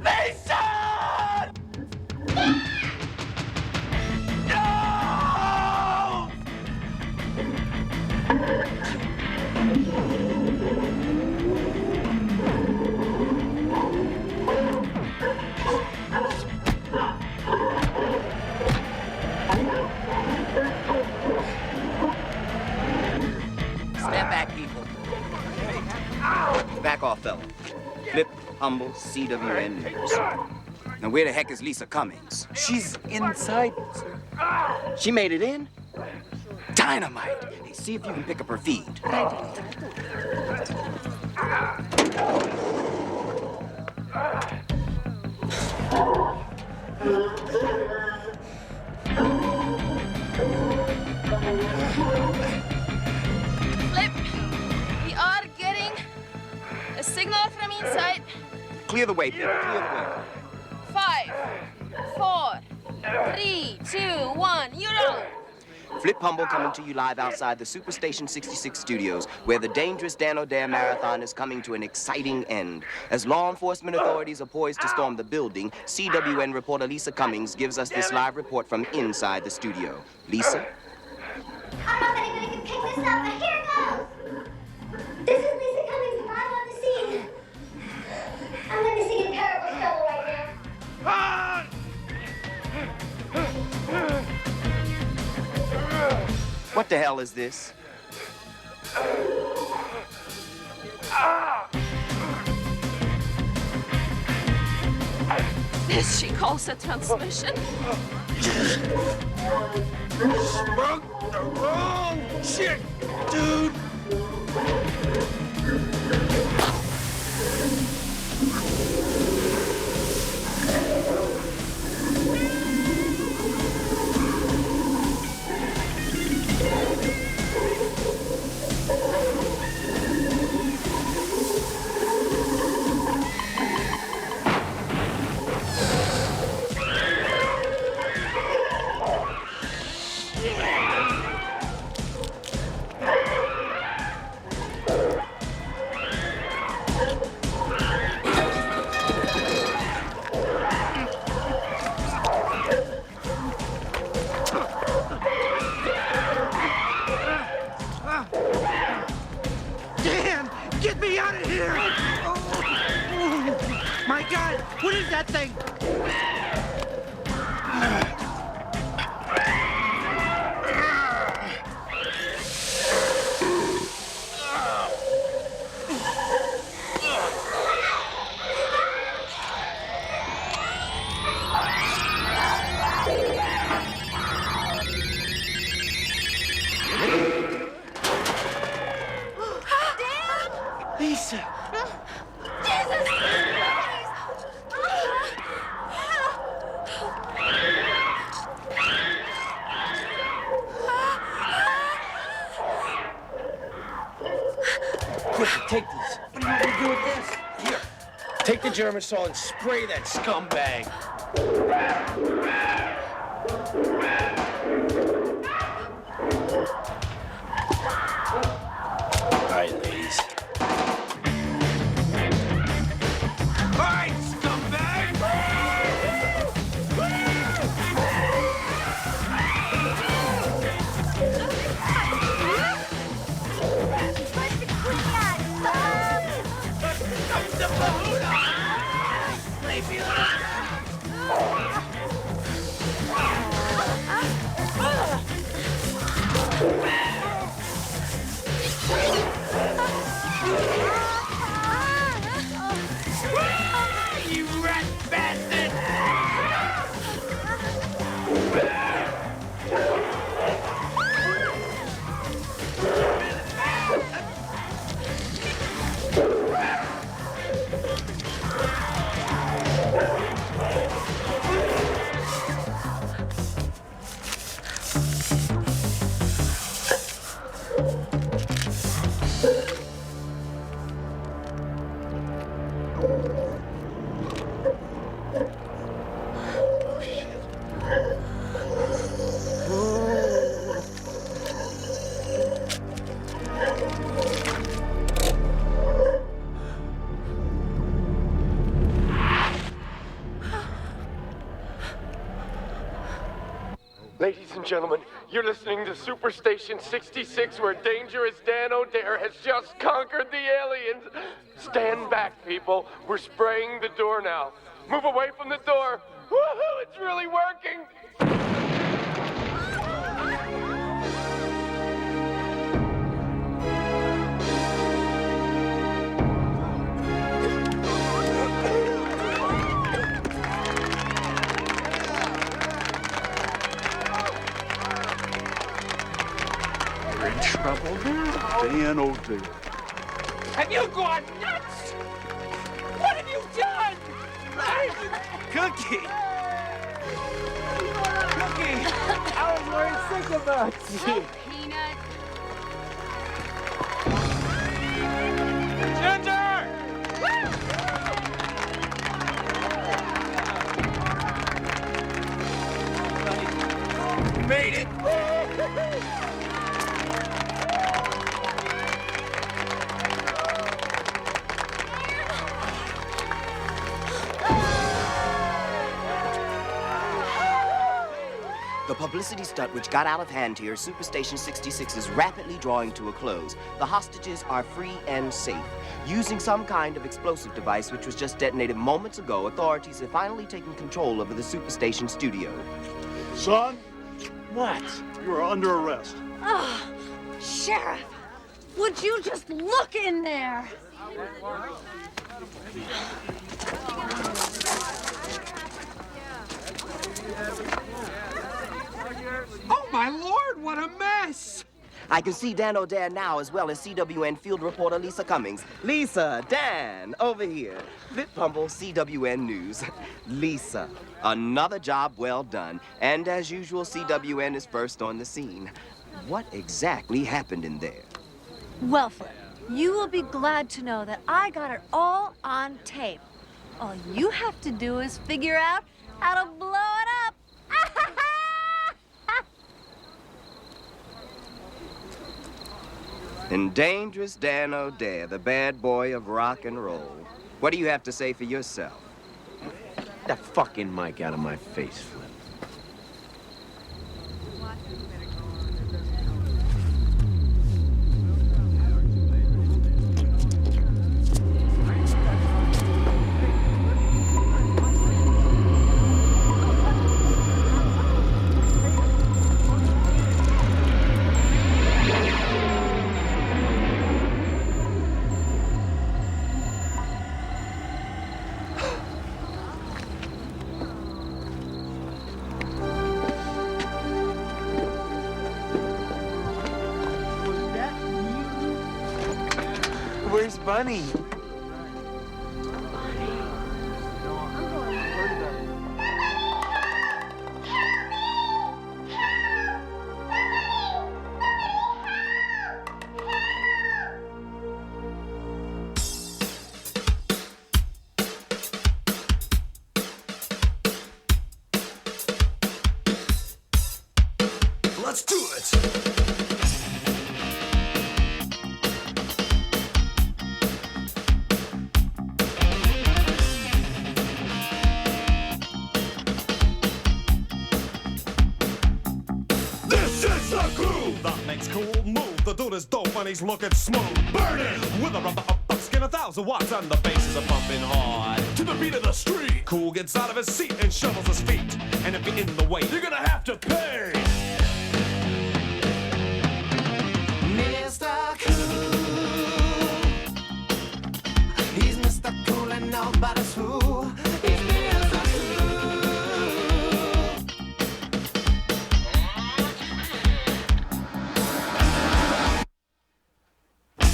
Lisa! No! Stand back, people. Back off, fella. Flip, humble, CWN News. Now, where the heck is Lisa Cummings? She's inside, sir. She made it in? Dynamite! Hey, see if you can pick up her feed. Flip, we are getting a signal from inside. Clear the way, people. Clear the way. 5, 4, 3, 2, 1, you're on. Flip Humble coming to you live outside the Superstation 66 studios, where the dangerous Dan O'Dare Marathon is coming to an exciting end. As law enforcement authorities are poised to storm the building, CWN reporter Lisa Cummings gives us this live report from inside the studio. Lisa? I don't know if anybody can pick this up, but here goes. This is Lisa Cummings live on the scene. I'm witnessing a terrible trouble right now. What the hell is this? This she calls a transmission? Smoked the wrong shit, dude! Dan, get me out of here! My God, what is that thing? Lisa! Jesus! Quick, take these. What do you want me to do with this? Here, take the Germisol and spray that scumbag. All right, ladies. All right, scumbag! Leave me alone! You rat bastard! Ladies and gentlemen, you're listening to Superstation 66, where dangerous Dan O'Dare has just conquered the aliens. Stand back, people. We're spraying the door now. Move away from the door. Woohoo, it's really working. We're in trouble now. Dan O'Dare. Have you gone nuts? What have you done? Cookie! Cookie! I was worried sick about you. Peanut. You made it! The publicity stunt which got out of hand here, Superstation 66 is rapidly drawing to a close. The hostages are free and safe. Using some kind of explosive device which was just detonated moments ago, authorities have finally taken control over the Superstation studio. Son, What? you are under arrest. Oh, Sheriff. Would you just look in there? Oh, my Lord, what a mess! I can see Dan O'Dare now as well as CWN field reporter Lisa Cummings. Lisa, Dan, over here. Flip Pumble, CWN News. Lisa, another job well done. And as usual, CWN is first on the scene. What exactly happened in there? Well, Flip, you will be glad to know that I got it all on tape. All you have to do is figure out how to blow it up. And dangerous Dan O'Dare, the bad boy of rock and roll. What do you have to say for yourself? Get that fucking mic out of my face, Flip. Where's Bunny? Let's do it! That makes cool move. The dude is dope and he's looking smooth. Burning with a rubber up skin 1,000 watts and the basses are pumping hard. To the beat of the street, Cool gets out of his seat and shovels his feet. And if you're in the way, you're gonna have to pay. Mr. Cool, he's Mr. Cool and nobody's fool. He's Mr. Cool.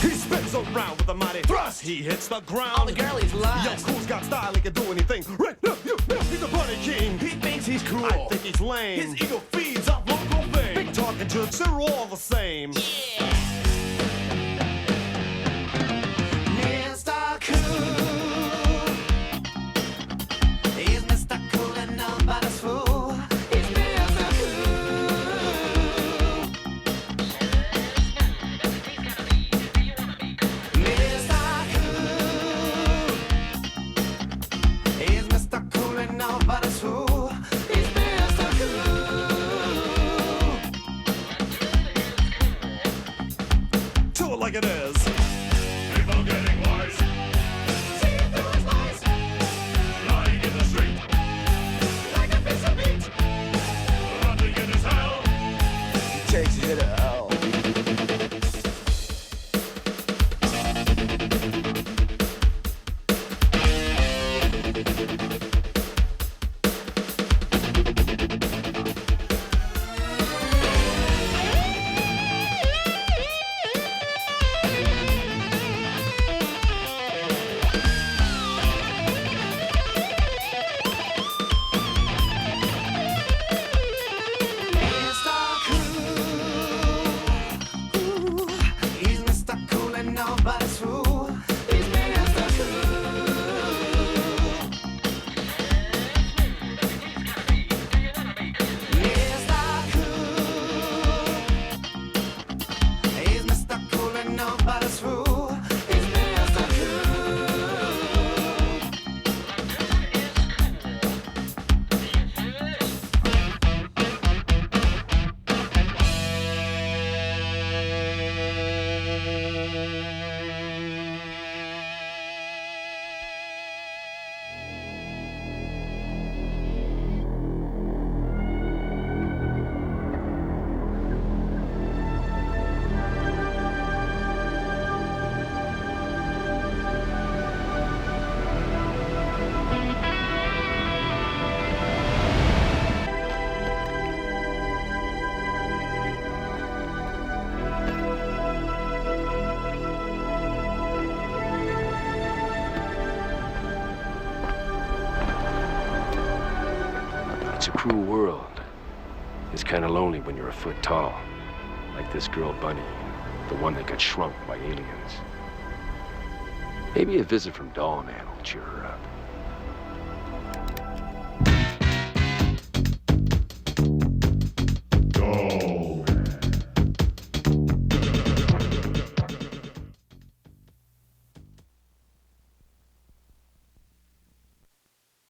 He spins around with a mighty thrust. He hits the ground. All the girlies love. Yo, Cool's got style. He can do anything. Right now, he's a party king. He thinks he's cool. I think he's lame. His ego feeds off local fame. Big talking jerks, they're all the same. Yeah. Mr. Cool, he's Mr. Cool and nobody's fool. He's Mr. Cool. Mr. Cool, he's Mr. Cool and nobody's fool. He's Mr. Cool. Do it like it is. People getting wise. See through his lies. Lying in the street. Like a piece of meat. Running in his hell. Takes you to hell. a cruel world. It's kind of lonely when you're a foot tall. Like this girl, Bunny, the one that got shrunk by aliens. Maybe a visit from Dollman will cheer her up.